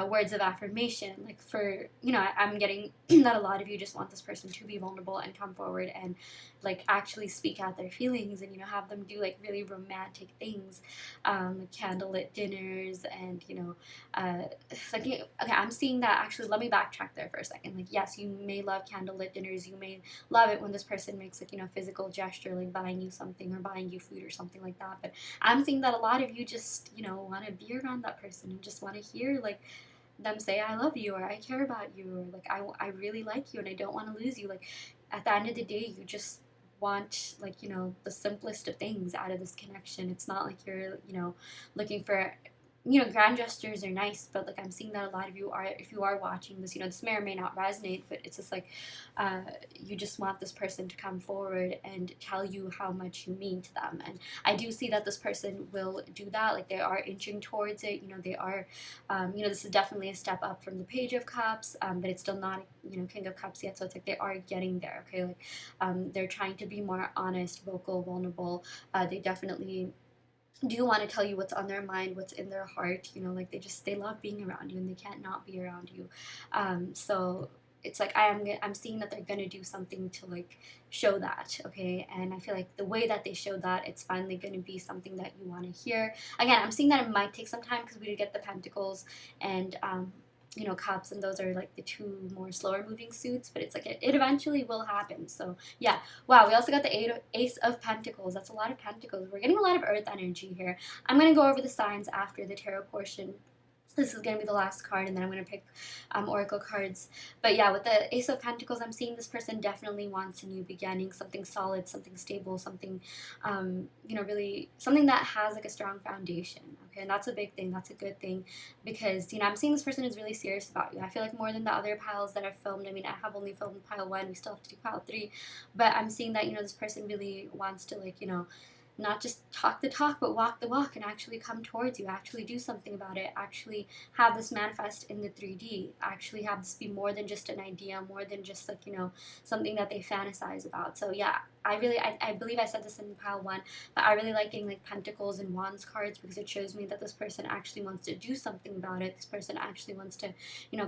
words of affirmation. Like, for, I'm getting that a lot of you just want this person to be vulnerable and come forward and, like, actually speak out their feelings, and, have them do, like, really romantic things, like candlelit dinners, and, like, okay, I'm seeing that. Actually, let me backtrack there for a second. Like, yes, you may love candlelit dinners, you may love it when this person makes, like, physical gesture, like buying you something or buying you food or something like that. But I'm seeing that a lot of you just, want to be around that person and just want to hear, like, them say I love you, or I care about you, or like I really like you and I don't want to lose you. Like, at the end of the day, you just want, like, the simplest of things out of this connection. It's not like you're, looking for, grand gestures are nice, but, like, I'm seeing that a lot of you are, if you are watching this, this may or may not resonate, but it's just like, you just want this person to come forward and tell you how much you mean to them. And I do see that this person will do that. Like, they are inching towards it. They are, this is definitely a step up from the Page of Cups, but it's still not, King of Cups yet. So it's like they are getting there. Okay, like, they're trying to be more honest, vocal, vulnerable. They definitely do want to tell you what's on their mind, what's in their heart. Like, they love being around you and they can't not be around you. So it's like I'm seeing that they're gonna do something to, like, show that. Okay, and I feel like the way that they show that, it's finally gonna be something that you want to hear. Again, I'm seeing that it might take some time because we did get the Pentacles and Cups, and those are, like, the two more slower moving suits, but it's like it eventually will happen. So yeah. Wow, we also got the Ace of Pentacles. That's a lot of pentacles. We're getting a lot of earth energy here. I'm going to go over the signs after the tarot portion. This is going to be the last card, and then I'm going to pick oracle cards. But yeah, with the Ace of Pentacles, I'm seeing this person definitely wants a new beginning, something solid, something stable, something, really something that has, like, a strong foundation. Okay, and that's a big thing. That's a good thing, because, I'm seeing this person is really serious about you. I feel like more than the other piles that I've filmed. I mean, I have only filmed pile 1. We still have to do pile 3. But I'm seeing that, this person really wants to, like, not just talk the talk, but walk the walk and actually come towards you, actually do something about it, actually have this manifest in the 3D, actually have this be more than just an idea, more than just, like, something that they fantasize about. So yeah, I believe I said this in pile 1, but I really like getting, like, Pentacles and Wands cards, because it shows me that this person actually wants to do something about it. This person actually wants to,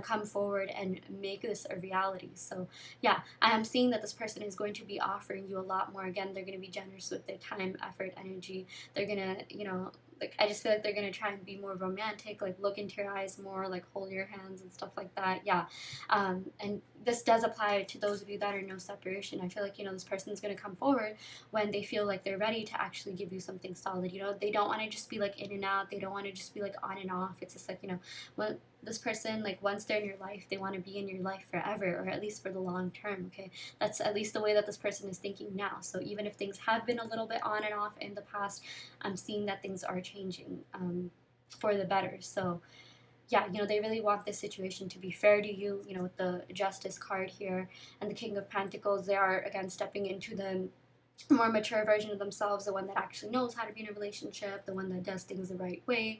come forward and make this a reality. So yeah, I am seeing that this person is going to be offering you a lot more. Again, they're going to be generous with their time, effort, energy. They're going to, like, I just feel like they're going to try and be more romantic, like, look into your eyes more, like, hold your hands and stuff like that. Yeah. And this does apply to those of you that are no separation. I feel like, this person is going to come forward when they feel like they're ready to actually give you something solid. They don't want to just be, like, in and out. They don't want to just be, like, on and off. It's just like, when this person, like, once they're in your life, they want to be in your life forever, or at least for the long term. Okay, that's at least the way that this person is thinking now. So even if things have been a little bit on and off in the past, I'm seeing that things are changing for the better. So yeah, they really want this situation to be fair to you. With the Justice card here and the King of Pentacles, they are, again, stepping into the more mature version of themselves, the one that actually knows how to be in a relationship, the one that does things the right way.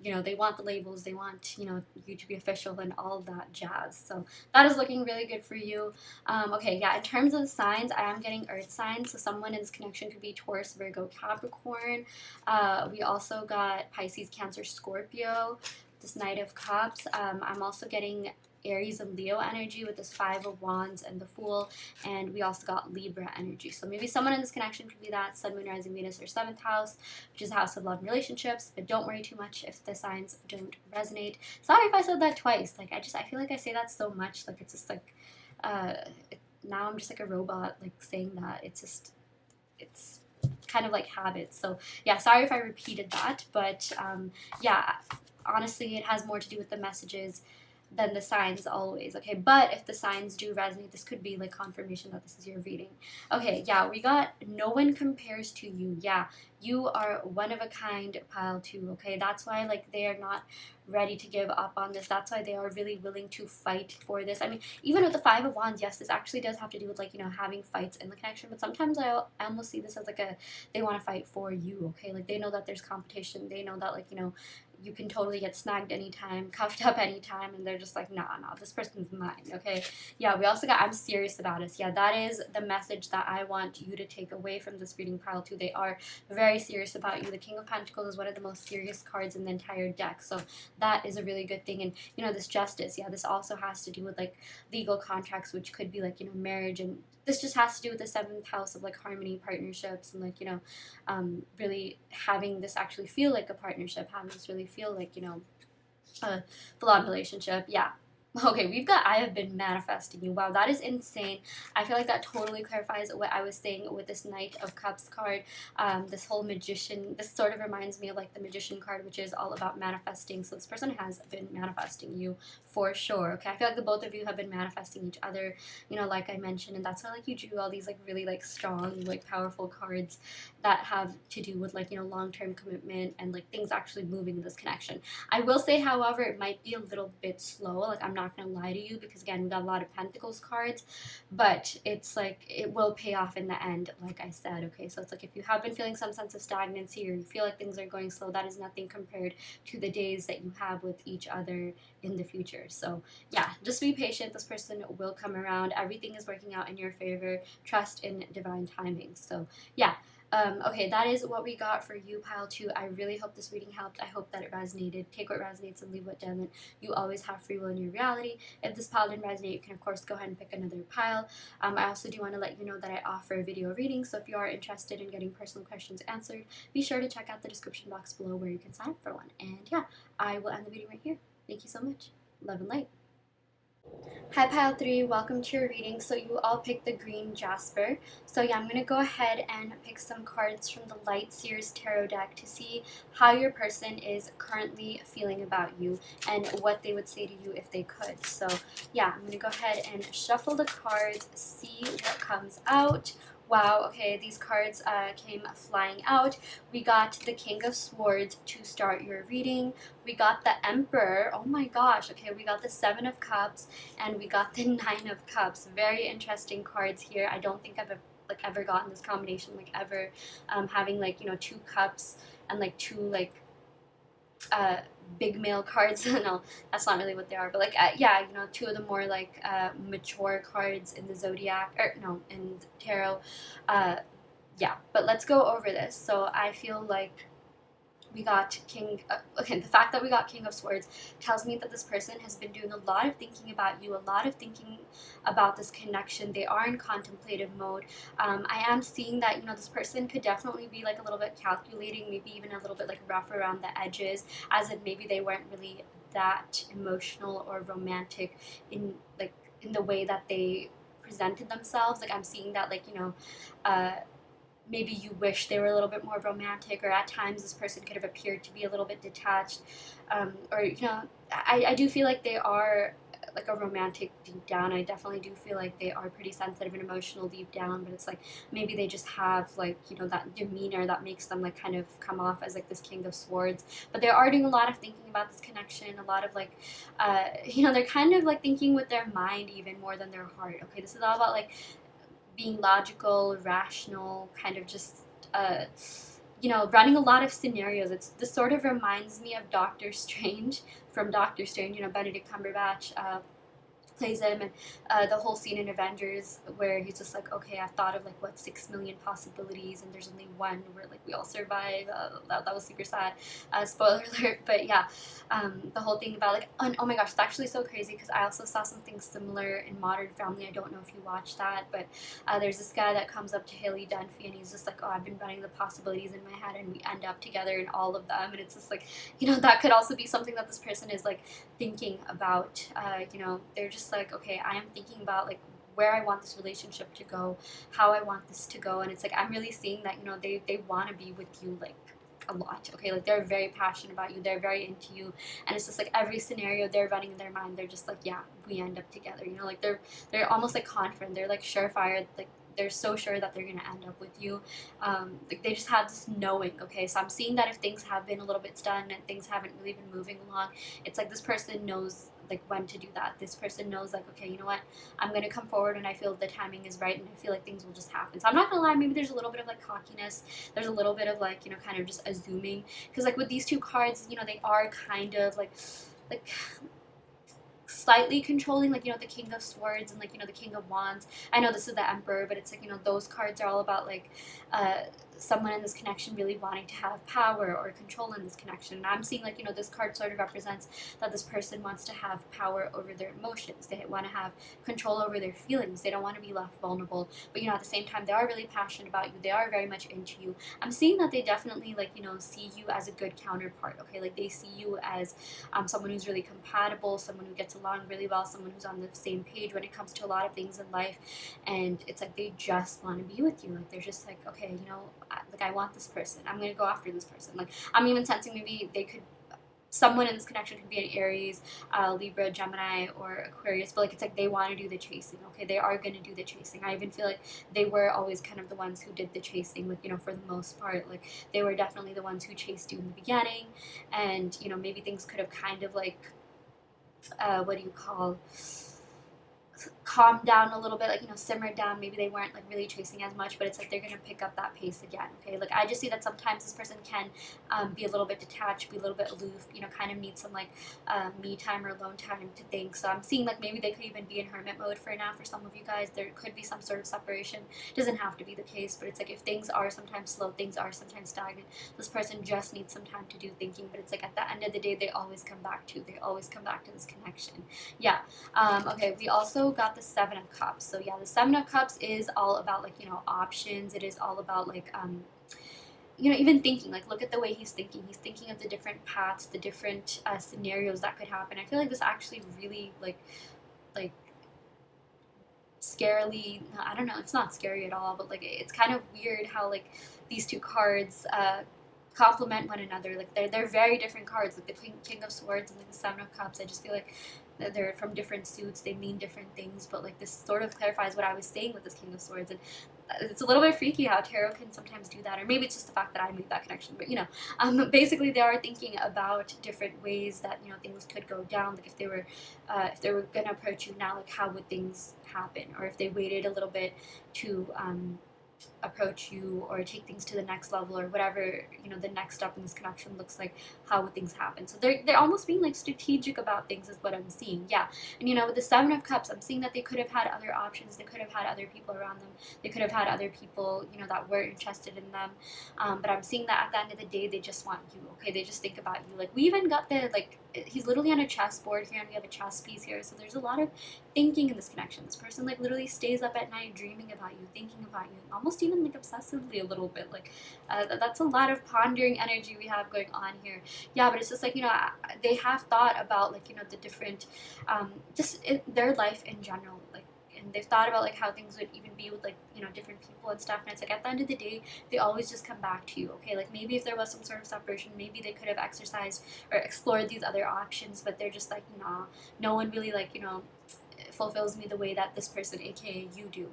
They want the labels, they want, you to be official and all of that jazz. So that is looking really good for you. Okay, yeah, in terms of the signs, I am getting earth signs. So someone in this connection could be Taurus, Virgo, Capricorn. We also got Pisces, Cancer, Scorpio, this Knight of Cups. I'm also getting Aries and Leo energy with this 5 of Wands and the Fool, and we also got Libra energy. So maybe someone in this connection could be that Sun, Moon, Rising, Venus, or 7th house, which is a house of love and relationships. But don't worry too much if the signs don't resonate. Sorry if I said that twice. Like, I feel like I say that so much. Like, it's just like now I'm just like a robot, like, saying that. It's kind of like habits. So yeah, sorry if I repeated that, but yeah, honestly, it has more to do with the messages than the signs always. Okay, but if the signs do resonate, this could be like confirmation that this is your reading. Okay, yeah, we got no one compares to you. Yeah, you are one of a kind, pile 2. Okay, that's why, like, they are not ready to give up on this. That's why they are really willing to fight for this. I mean, even with the 5 of Wands, yes, this actually does have to do with, like, having fights in the connection, but sometimes I almost see this as like they want to fight for you. Okay, like, they know that there's competition. They know that, like, you can totally get snagged anytime, cuffed up anytime, and they're just like, nah, nah, this person's mine, okay? Yeah, we also got, I'm serious about us. Yeah, that is the message that I want you to take away from this reading pile too. They are very serious about you. The King of Pentacles is one of the most serious cards in the entire deck, so that is a really good thing. And, you know, this Justice, yeah, this also has to do with, like, legal contracts, which could be, like, you know, marriage, and this just has to do with the 7th house of, like, harmony, partnerships, and, like, you know, really having this actually feel like a partnership, having this really feel like, you know, a full-on relationship. Yeah. Okay, we've got I have been manifesting you. Wow, that is insane. I feel like that totally clarifies what I was saying with this Knight of Cups card. This whole magician, this sort of reminds me of like the Magician card, which is all about manifesting. So this person has been manifesting you for sure. Okay, I feel like the both of you have been manifesting each other, you know, like I mentioned, and that's why like you drew all these like really like strong, like powerful cards that have to do with like, you know, long-term commitment and like things actually moving in this connection. I will say, however, it might be a little bit slow. Like, I'm not gonna lie to you because again, we got a lot of Pentacles cards, but it's like it will pay off in the end, like I said. Okay, so it's like if you have been feeling some sense of stagnancy or you feel like things are going slow, that is nothing compared to the days that you have with each other in the future. So yeah, just be patient. This person will come around. Everything is working out in your favor. Trust in divine timing. So yeah. Okay, that is what we got for you, pile 2. I really hope this reading helped. I hope that it resonated. Take what resonates and leave what doesn't. You always have free will in your reality. If this pile didn't resonate, you can, of course, go ahead and pick another pile. I also do want to let you know that I offer video readings, so if you are interested in getting personal questions answered, be sure to check out the description box below where you can sign up for one. And yeah, I will end the video right here. Thank you so much. Love and light. Hi Pile 3, welcome to your reading. So you all picked the green Jasper. So yeah, I'm going to go ahead and pick some cards from the Light Seers Tarot deck to see how your person is currently feeling about you and what they would say to you if they could. So yeah, I'm going to go ahead and shuffle the cards, see what comes out. Wow, okay, these cards came flying out. We got the King of Swords to start your reading. We got the Emperor. Oh my gosh, okay, we got the 7 of Cups, and we got the 9 of Cups. Very interesting cards here. I don't think I've ever gotten this combination, like ever, having like, you know, 2 cups and like 2 like big male cards. No, that's not really what they are, but like yeah, you know, 2 of the more like mature cards in the zodiac, or no, in tarot. Yeah, but let's go over this. So I feel like we got okay, the fact that we got King of Swords tells me that this person has been doing a lot of thinking about you, a lot of thinking about this connection. They are in contemplative mode. I am seeing that, you know, this person could definitely be like a little bit calculating, maybe even a little bit like rough around the edges, as if maybe they weren't really that emotional or romantic in the way that they presented themselves. Like, I'm seeing that, like, you know, maybe you wish they were a little bit more romantic, or at times this person could have appeared to be a little bit detached, or, you know, I do feel like they are like a romantic deep down. I definitely do feel like they are pretty sensitive and emotional deep down, but it's like maybe they just have like, you know, that demeanor that makes them like kind of come off as like this King of Swords. But they are doing a lot of thinking about this connection, a lot of like, you know, they're kind of like thinking with their mind even more than their heart. Okay, this is all about like being logical, rational, kind of just, you know, running a lot of scenarios. This sort of reminds me of Doctor Strange, from Doctor Strange, you know, Benedict Cumberbatch plays him, and the whole scene in Avengers where he's just like, okay, I've thought of like what 6 million possibilities, and there's only one where like we all survive. That was super sad. Spoiler alert. But yeah, the whole thing about like, oh my gosh, it's actually so crazy because I also saw something similar in Modern Family. I don't know if you watched that, but there's this guy that comes up to Haley Dunphy and he's just like, oh, I've been running the possibilities in my head and we end up together in all of them. And it's just like, you know, that could also be something that this person is like thinking about. You know, they're just like, okay, I am thinking about like where I want this relationship to go, how I want this to go. And it's like, I'm really seeing that, you know, they want to be with you like a lot. Okay, like they're very passionate about you, they're very into you, and it's just like every scenario they're running in their mind, they're just like, yeah, we end up together, you know, like they're almost like confident, they're like surefire, like they're so sure that they're gonna end up with you. Like they just have this knowing. Okay, so I'm seeing that if things have been a little bit stunned and things haven't really been moving along, it's like this person knows like when to do that. This person knows like, okay, you know what, I'm gonna come forward when I feel the timing is right and I feel like things will just happen. So I'm not gonna lie, maybe there's a little bit of like cockiness, there's a little bit of like, you know, kind of just assuming, because like with these two cards, you know, they are kind of like slightly controlling, like, you know, the King of Swords and like, you know, the King of Wands. I know this is the Emperor, but it's like, you know, those cards are all about like uh someone in this connection really wanting to have power or control in this connection. And I'm seeing like, you know, this card sort of represents that this person wants to have power over their emotions, they want to have control over their feelings, they don't want to be left vulnerable, but you know, at the same time they are really passionate about you, they are very much into you. I'm seeing that they definitely like, you know, see you as a good counterpart. Okay, like they see you as someone who's really compatible, someone who gets along really well, someone who's on the same page when it comes to a lot of things in life. And it's like they just want to be with you. Like they're just like, okay, you know, I want this person, I'm gonna go after this person. Like I'm even sensing maybe they could, someone in this connection could be an Aries, Libra, Gemini, or Aquarius, but like it's like they want to do the chasing. Okay, they are going to do the chasing. I even feel like they were always kind of the ones who did the chasing, like, you know, for the most part. Like they were definitely the ones who chased you in the beginning, and you know, maybe things could have kind of like what do you call, calmed down a little bit, like, you know, simmered down. Maybe they weren't like really chasing as much, but it's like they're gonna pick up that pace again. Okay, like I just see that sometimes this person can be a little bit detached, be a little bit aloof, you know, kind of need some like me time or alone time to think. So I'm seeing like maybe they could even be in hermit mode for now. For some of you guys, there could be some sort of separation. It doesn't have to be the case, but it's like if things are sometimes slow, things are sometimes stagnant, this person just needs some time to do thinking. But it's like at the end of the day, they always come back to this connection. Yeah. Okay, we also got the Seven of Cups. So yeah, the Seven of Cups is all about like, you know, options. It is all about like you know, even thinking, like look at the way he's thinking of the different paths, the different scenarios that could happen. I feel like this actually really like scarily, I don't know, it's not scary at all, but like it's kind of weird how like these two cards complement one another. Like they're very different cards, like the King of Swords and like the Seven of Cups. I just feel like they're from different suits, they mean different things, but like this sort of clarifies what I was saying with this King of Swords. And it's a little bit freaky how tarot can sometimes do that, or maybe it's just the fact that I made that connection. But you know, basically they are thinking about different ways that, you know, things could go down. Like if they were gonna approach you now, like how would things happen, or if they waited a little bit to approach you or take things to the next level, or whatever, you know, the next step in this connection looks like, how would things happen. So they're almost being like strategic about things is what I'm seeing. Yeah. And you know, with the Seven of Cups, I'm seeing that they could have had other options, they could have had other people around them, they could have had other people, you know, that were interested in them, but I'm seeing that at the end of the day they just want you. Okay, they just think about you. Like we even got the, like, he's literally on a chessboard here and we have a chess piece here, so there's a lot of thinking in this connection. This person like literally stays up at night dreaming about you, thinking about you, almost even like obsessively a little bit. Like that's a lot of pondering energy we have going on here. Yeah, but it's just like, you know, they have thought about like, you know, the different their life in general, like, and they've thought about like how things would even be with like, you know, different people and stuff. And it's like at the end of the day they always just come back to you. Okay, like maybe if there was some sort of separation, maybe they could have exercised or explored these other options, but they're just like, nah, no one really, like, you know, fulfills me the way that this person, aka you, do.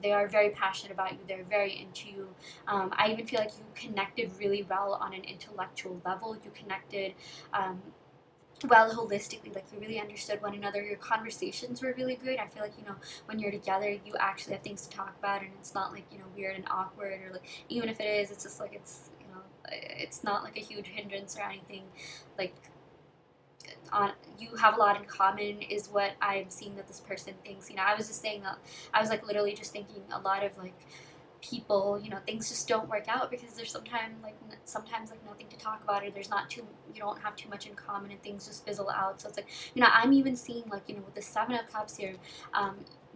They are very passionate about you, they're very into you. I even feel like you connected really well on an intellectual level, you connected well holistically, like you really understood one another, your conversations were really great. I feel like, you know, when you're together you actually have things to talk about, and it's not like, you know, weird and awkward, or like even if it is, it's just like, it's, you know, it's not like a huge hindrance or anything. Like you have a lot in common is what I'm seeing that this person thinks. You know, I was just saying that, I was like literally just thinking a lot of like people, you know, things just don't work out because there's sometimes like nothing to talk about, or there's not too, you don't have too much in common, and things just fizzle out. So it's like, you know, I'm even seeing like, you know, with the Seven of Cups here,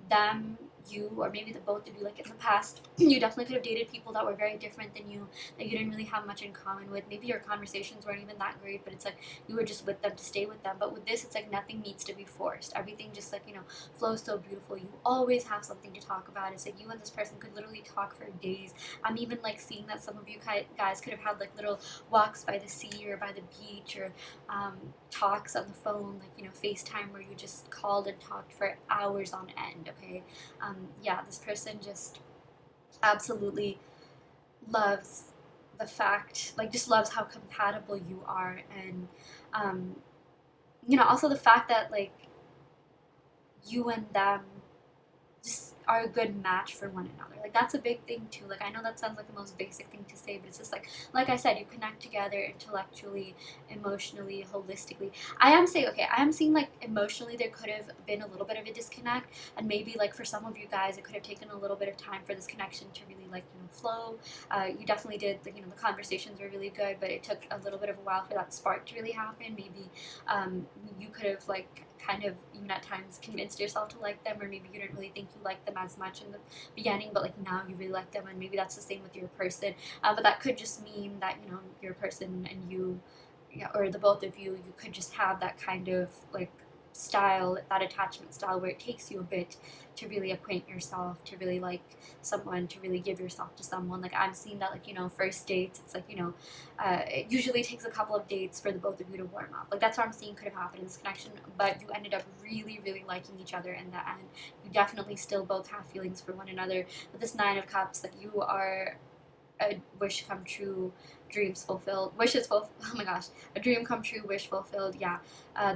them, you, or maybe the both of you, like in the past you definitely could have dated people that were very different than you, that you didn't really have much in common with. Maybe your conversations weren't even that great, but it's like you were just with them to stay with them. But with this, it's like nothing needs to be forced, everything just like, you know, flows so beautiful. You always have something to talk about. It's like you and this person could literally talk for days. I'm even like seeing that some of you guys could have had like little walks by the sea or by the beach, or talks on the phone, like, you know, FaceTime, where you just called and talked for hours on end. Okay, Yeah, this person just absolutely loves the fact, like, just loves how compatible you are, and um, also the fact that, like, you and them just are a good match for one another. Like, that's a big thing too. Like, I know that sounds like the most basic thing to say, but it's just like I said, you connect together intellectually, emotionally, holistically. I am seeing, like, emotionally there could have been a little bit of a disconnect, and maybe, like, for some of you guys it could have taken a little bit of time for this connection to really, like, flow. You definitely did, like, the conversations were really good, but it took a little bit of a while for that spark to really happen. Maybe you could have, like, kind of even at times convinced yourself to like them, or maybe you didn't really think you liked them as much in the beginning, but, like, now you really like them, and maybe that's the same with your person. But that could just mean that, your person and you, yeah, or the both of you could just have that kind of, like, style, that attachment style, where it takes you a bit to really acquaint yourself, to really like someone, to really give yourself to someone. Like, I'm seeing that, like, first dates, it's like, it usually takes a couple of dates for the both of you to warm up. Like, that's what I'm seeing could have happened in this connection, but you ended up really, really liking each other in the end. You definitely still both have feelings for one another. With this Nine of Cups, like, you are a wish come true, dreams fulfilled, wishes fulfilled. Oh my gosh, a dream come true, wish fulfilled. Yeah,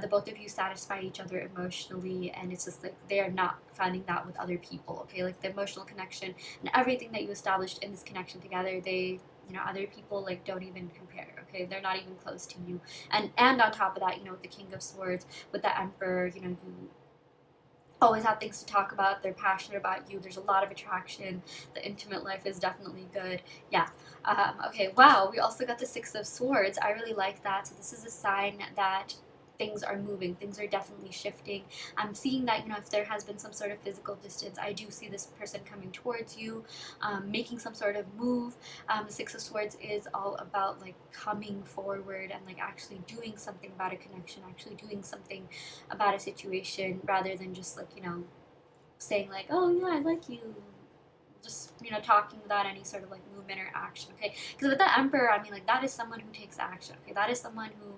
the both of you satisfy each other emotionally, and it's just like they are not finding that with other people. Okay, like, the emotional connection and everything that you established in this connection together, they, other people, like, don't even compare. Okay, they're not even close to you. And on top of that, with the King of Swords, with the Emperor, you always have things to talk about. They're passionate about you. There's a lot of attraction. The intimate life is definitely good. Yeah. Okay. Wow. We also got the Six of Swords. I really like that. So this is a sign that things are moving. Things are definitely shifting. I'm seeing that, if there has been some sort of physical distance, I do see this person coming towards you, making some sort of move. The Six of Swords is all about, like, coming forward and, like, actually doing something about a connection, actually doing something about a situation, rather than just, like, saying, like, oh yeah, I like you, just, talking without any sort of, like, movement or action. Okay, because with the Emperor, I mean, like, that is someone who takes action. Okay, that is someone who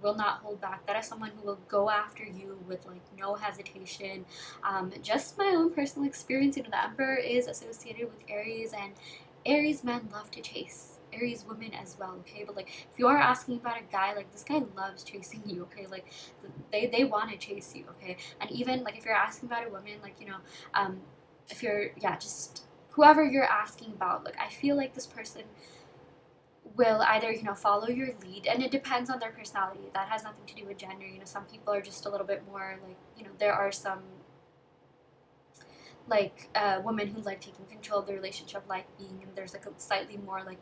will not hold back. That is someone who will go after you with, like, no hesitation. Just my own personal experience, the Emperor is associated with Aries, and Aries men love to chase. Aries women as well. Okay, but, like, if you are asking about a guy, like, this guy loves chasing you. Okay, like, they want to chase you. Okay, and even, like, if you're asking about a woman, like, if you're, yeah, just whoever you're asking about, like, I feel like this person will either, follow your lead, and it depends on their personality. That has nothing to do with gender. Some people are just a little bit more, like, there are some, like, women who like taking control of the relationship, like being, and there's, like, a slightly more, like,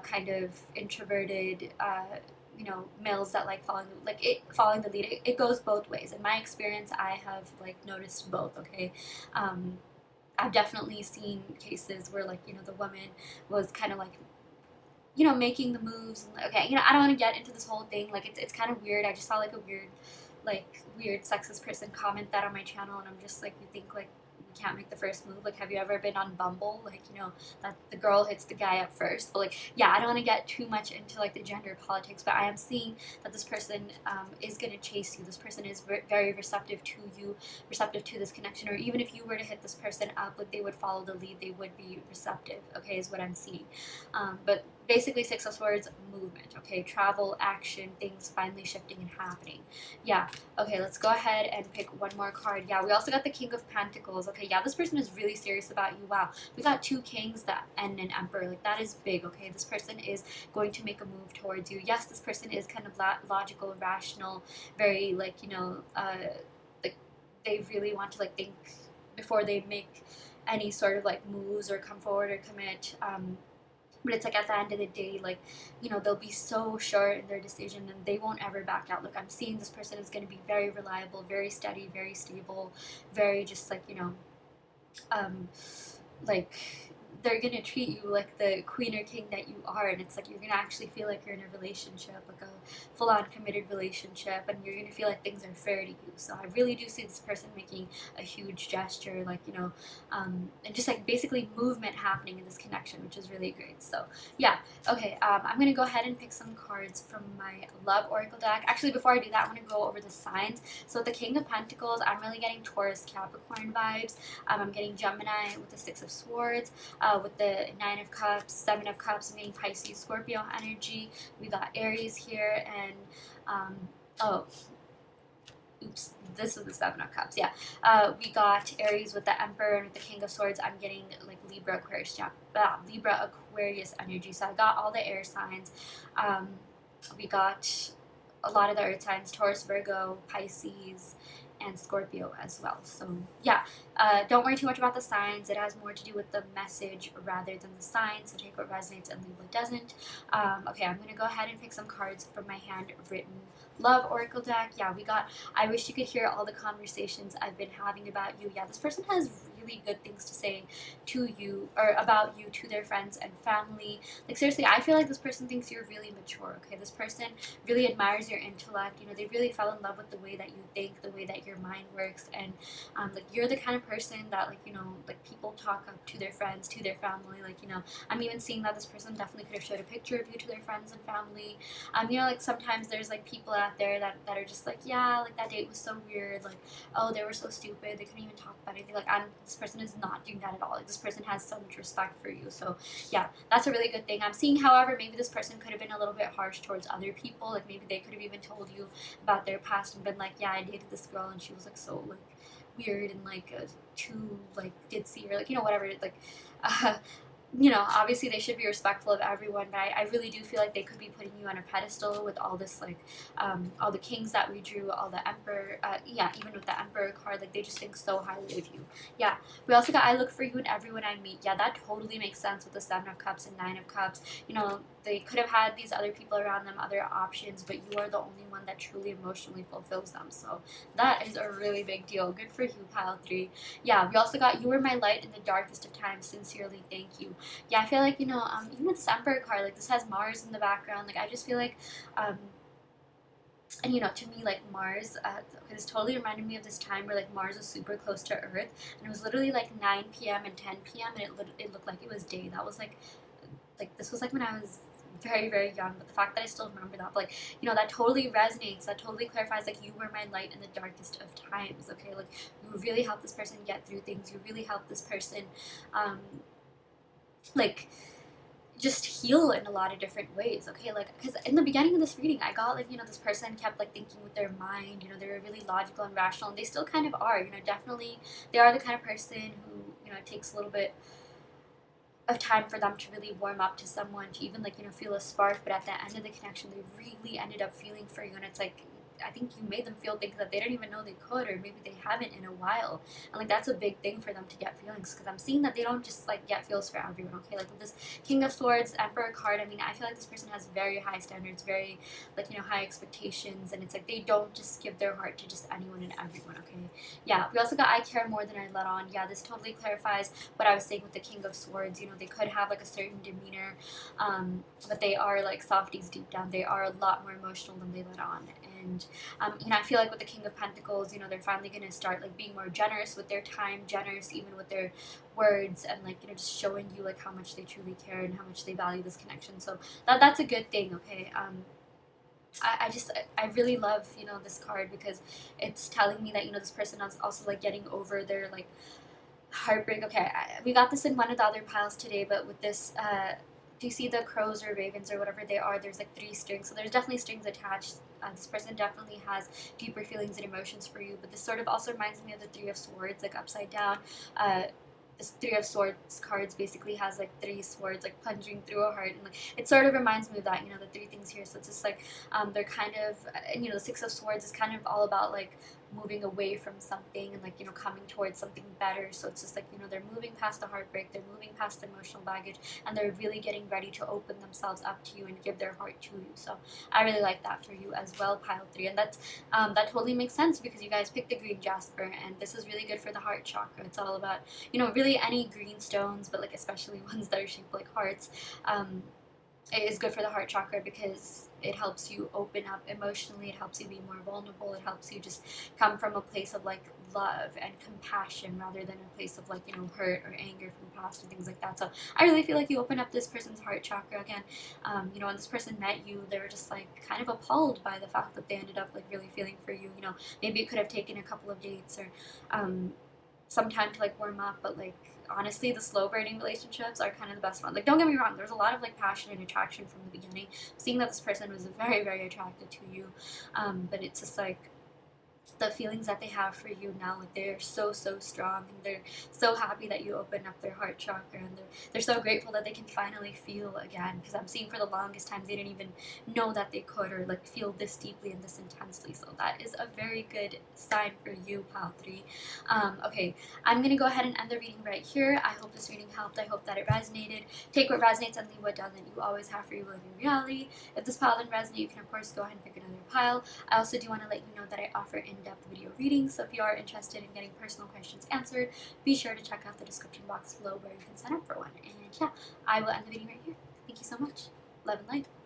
kind of introverted, males that like following the lead. It goes both ways. In my experience, I have, like, noticed both. Okay, um, I've definitely seen cases where, like, the woman was kind of, like, making the moves. And, okay, I don't want to get into this whole thing. Like, it's kind of weird. I just saw, like, a weird sexist person comment that on my channel, and I'm just like, you think, like, you can't make the first move? Like, have you ever been on Bumble? Like, that the girl hits the guy up first. But, like, yeah, I don't want to get too much into, like, the gender politics, but I am seeing that this person is going to chase you. This person is very receptive to you, receptive to this connection, or even if you were to hit this person up, like, they would follow the lead, they would be receptive. Okay, is what I'm seeing. But basically, Six of Swords, movement. Okay, travel, action, things finally shifting and happening. Yeah. Okay, let's go ahead and pick one more card. Yeah, we also got the King of Pentacles. Okay, yeah, this person is really serious about you. Wow, we got two kings and an emperor. Like, that is big. Okay, this person is going to make a move towards you. Yes, this person is kind of logical, rational, very, like, like, they really want to, like, think before they make any sort of, like, moves or come forward or commit. But it's like, at the end of the day, like, they'll be so sure in their decision, and they won't ever back out. Look, I'm seeing this person is going to be very reliable, very steady, very stable, very just, like, um, like, they're gonna treat you like the queen or king that you are, and it's like you're gonna actually feel like you're in a relationship, like a full-on committed relationship, and you're gonna feel like things are fair to you. So I really do see this person making a huge gesture, like, and just like basically movement happening in this connection, which is really great. So yeah, okay, I'm gonna go ahead and pick some cards from my love oracle deck. Actually, before I do that, I'm gonna go over the signs. So with the King of Pentacles, I'm really getting Taurus, Capricorn vibes. I'm getting Gemini with the Six of Swords. With the Nine of Cups, Seven of Cups, I'm getting Pisces, Scorpio energy. We got Aries here, and oh, oops, this was the Seven of Cups. Yeah, we got Aries with the Emperor, and with the King of Swords, I'm getting like Libra, Aquarius, Libra, Aquarius energy. So I got all the air signs. We got a lot of the earth signs: Taurus, Virgo, Pisces, and Scorpio as well. So yeah, don't worry too much about the signs. It has more to do with the message rather than the signs. So take what resonates and leave what doesn't. Okay, I'm gonna go ahead and pick some cards from my handwritten love oracle deck. Yeah, we got I wish you could hear all the conversations I've been having about you. Yeah, this person has really good things to say to you, or about you, to their friends and family. Like seriously, I feel like this person thinks you're really mature. Okay, this person really admires your intellect. They really fell in love with the way that you think, the way that your mind works, and like you're the kind of person that like people talk up to their friends, to their family. Like I'm even seeing that this person definitely could have showed a picture of you to their friends and family. Like sometimes there's like people out there that are just like, yeah, like that date was so weird, like, oh, they were so stupid, they couldn't even talk about anything. Like this person is not doing that at all. Like this person has so much respect for you. So yeah, that's a really good thing. I'm seeing, however, maybe this person could have been a little bit harsh towards other people. Like maybe they could have even told you about their past and been like, yeah, I dated this girl and she was like so like weird and like too like ditzy, or like whatever, like uh, obviously they should be respectful of everyone, but I really do feel like they could be putting you on a pedestal with all this, like, all the kings that we drew, all the emperor, yeah, even with the emperor card, like, they just think so highly of you. Yeah, we also got I look for you in everyone I meet. Yeah, that totally makes sense with the Seven of Cups and Nine of Cups. They could have had these other people around them, other options, but you are the only one that truly emotionally fulfills them. So that is a really big deal. Good for you, pile 3. Yeah, we also got you were my light in the darkest of times. Sincerely, thank you. Yeah, I feel like even with this Emperor card, like this has Mars in the background. Like I just feel like, and to me, like Mars, this totally reminded me of this time where like Mars was super close to Earth, and it was literally like 9 p.m. and 10 p.m. and it looked like it was day. That was like this was like when I was very, very young, but the fact that I still remember that, but, like, that totally resonates. That totally clarifies, like, you were my light in the darkest of times. Okay, like, you really helped this person get through things. You really helped this person, like, just heal in a lot of different ways. Okay, like, because in the beginning of this reading I got, like, this person kept like thinking with their mind. They were really logical and rational, and they still kind of are. Definitely they are the kind of person who it takes a little bit of time for them to really warm up to someone, to even like feel a spark, but at the end of the connection they really ended up feeling for you, and it's like I think you made them feel things that they didn't even know they could, or maybe they haven't in a while. And like that's a big thing for them to get feelings, because I'm seeing that they don't just like get feels for everyone. Okay, like with this King of Swords, Emperor card, I mean, I feel like this person has very high standards, very like high expectations, and it's like they don't just give their heart to just anyone and everyone. Okay, yeah. We also got I care more than I let on. Yeah, this totally clarifies what I was saying with the King of Swords. They could have like a certain demeanor, but they are like softies deep down. They are a lot more emotional than they let on. And I feel like with the King of Pentacles, they're finally going to start like being more generous with their time, generous even with their words, and like just showing you like how much they truly care and how much they value this connection. So that's a good thing. Okay, I really love this card, because it's telling me that this person is also like getting over their like heartbreak. Okay, we got this in one of the other piles today, but with this, do you see the crows or ravens or whatever they are? There's like 3 strings, so there's definitely strings attached. This person definitely has deeper feelings and emotions for you, but this sort of also reminds me of the Three of Swords, like upside down. This Three of Swords cards basically has like 3 swords like plunging through a heart, and like it sort of reminds me of that, the 3 things here. So it's just like they're kind of, and the Six of Swords is kind of all about like moving away from something and, like, you know, coming towards something better. So it's just like, you know, they're moving past the heartbreak, they're moving past the emotional baggage, and they're really getting ready to open themselves up to you and give their heart to you. So I really like that for you as well, pile 3. And that's that totally makes sense because you guys picked the green jasper, and this is really good for the heart chakra. It's all about, you know, really any green stones, but like especially ones that are shaped like hearts. It is good for the heart chakra because it helps you open up emotionally, it helps you be more vulnerable, it helps you just come from a place of like love and compassion rather than a place of like, you know, hurt or anger from the past and things like that. So I really feel like you open up this person's heart chakra again. You know, when this person met you, they were just like kind of appalled by the fact that they ended up like really feeling for you. You know, maybe it could have taken a couple of dates or some time to like warm up, but like honestly the slow burning relationships are kind of the best ones. Like, don't get me wrong, there's a lot of like passion and attraction from the beginning, seeing that this person was very, very attracted to you, but it's just like the feelings that they have for you now, like they're so, so strong, and they're so happy that you opened up their heart chakra, and they're so grateful that they can finally feel again, because I'm seeing for the longest time they didn't even know that they could, or like feel this deeply and this intensely. So that is a very good sign for you, pile 3. Okay, I'm gonna go ahead and end the reading right here. I hope this reading helped. I hope that it resonated. Take what resonates and leave what doesn't. You always have free will in your reality. If this pile didn't resonate, you can of course go ahead and pick another pile. I also do want to let you know that I offer in-depth video readings, so if you are interested in getting personal questions answered, be sure to check out the description box below where you can sign up for one. And yeah, I will end the video right here. Thank you so much. Love and light.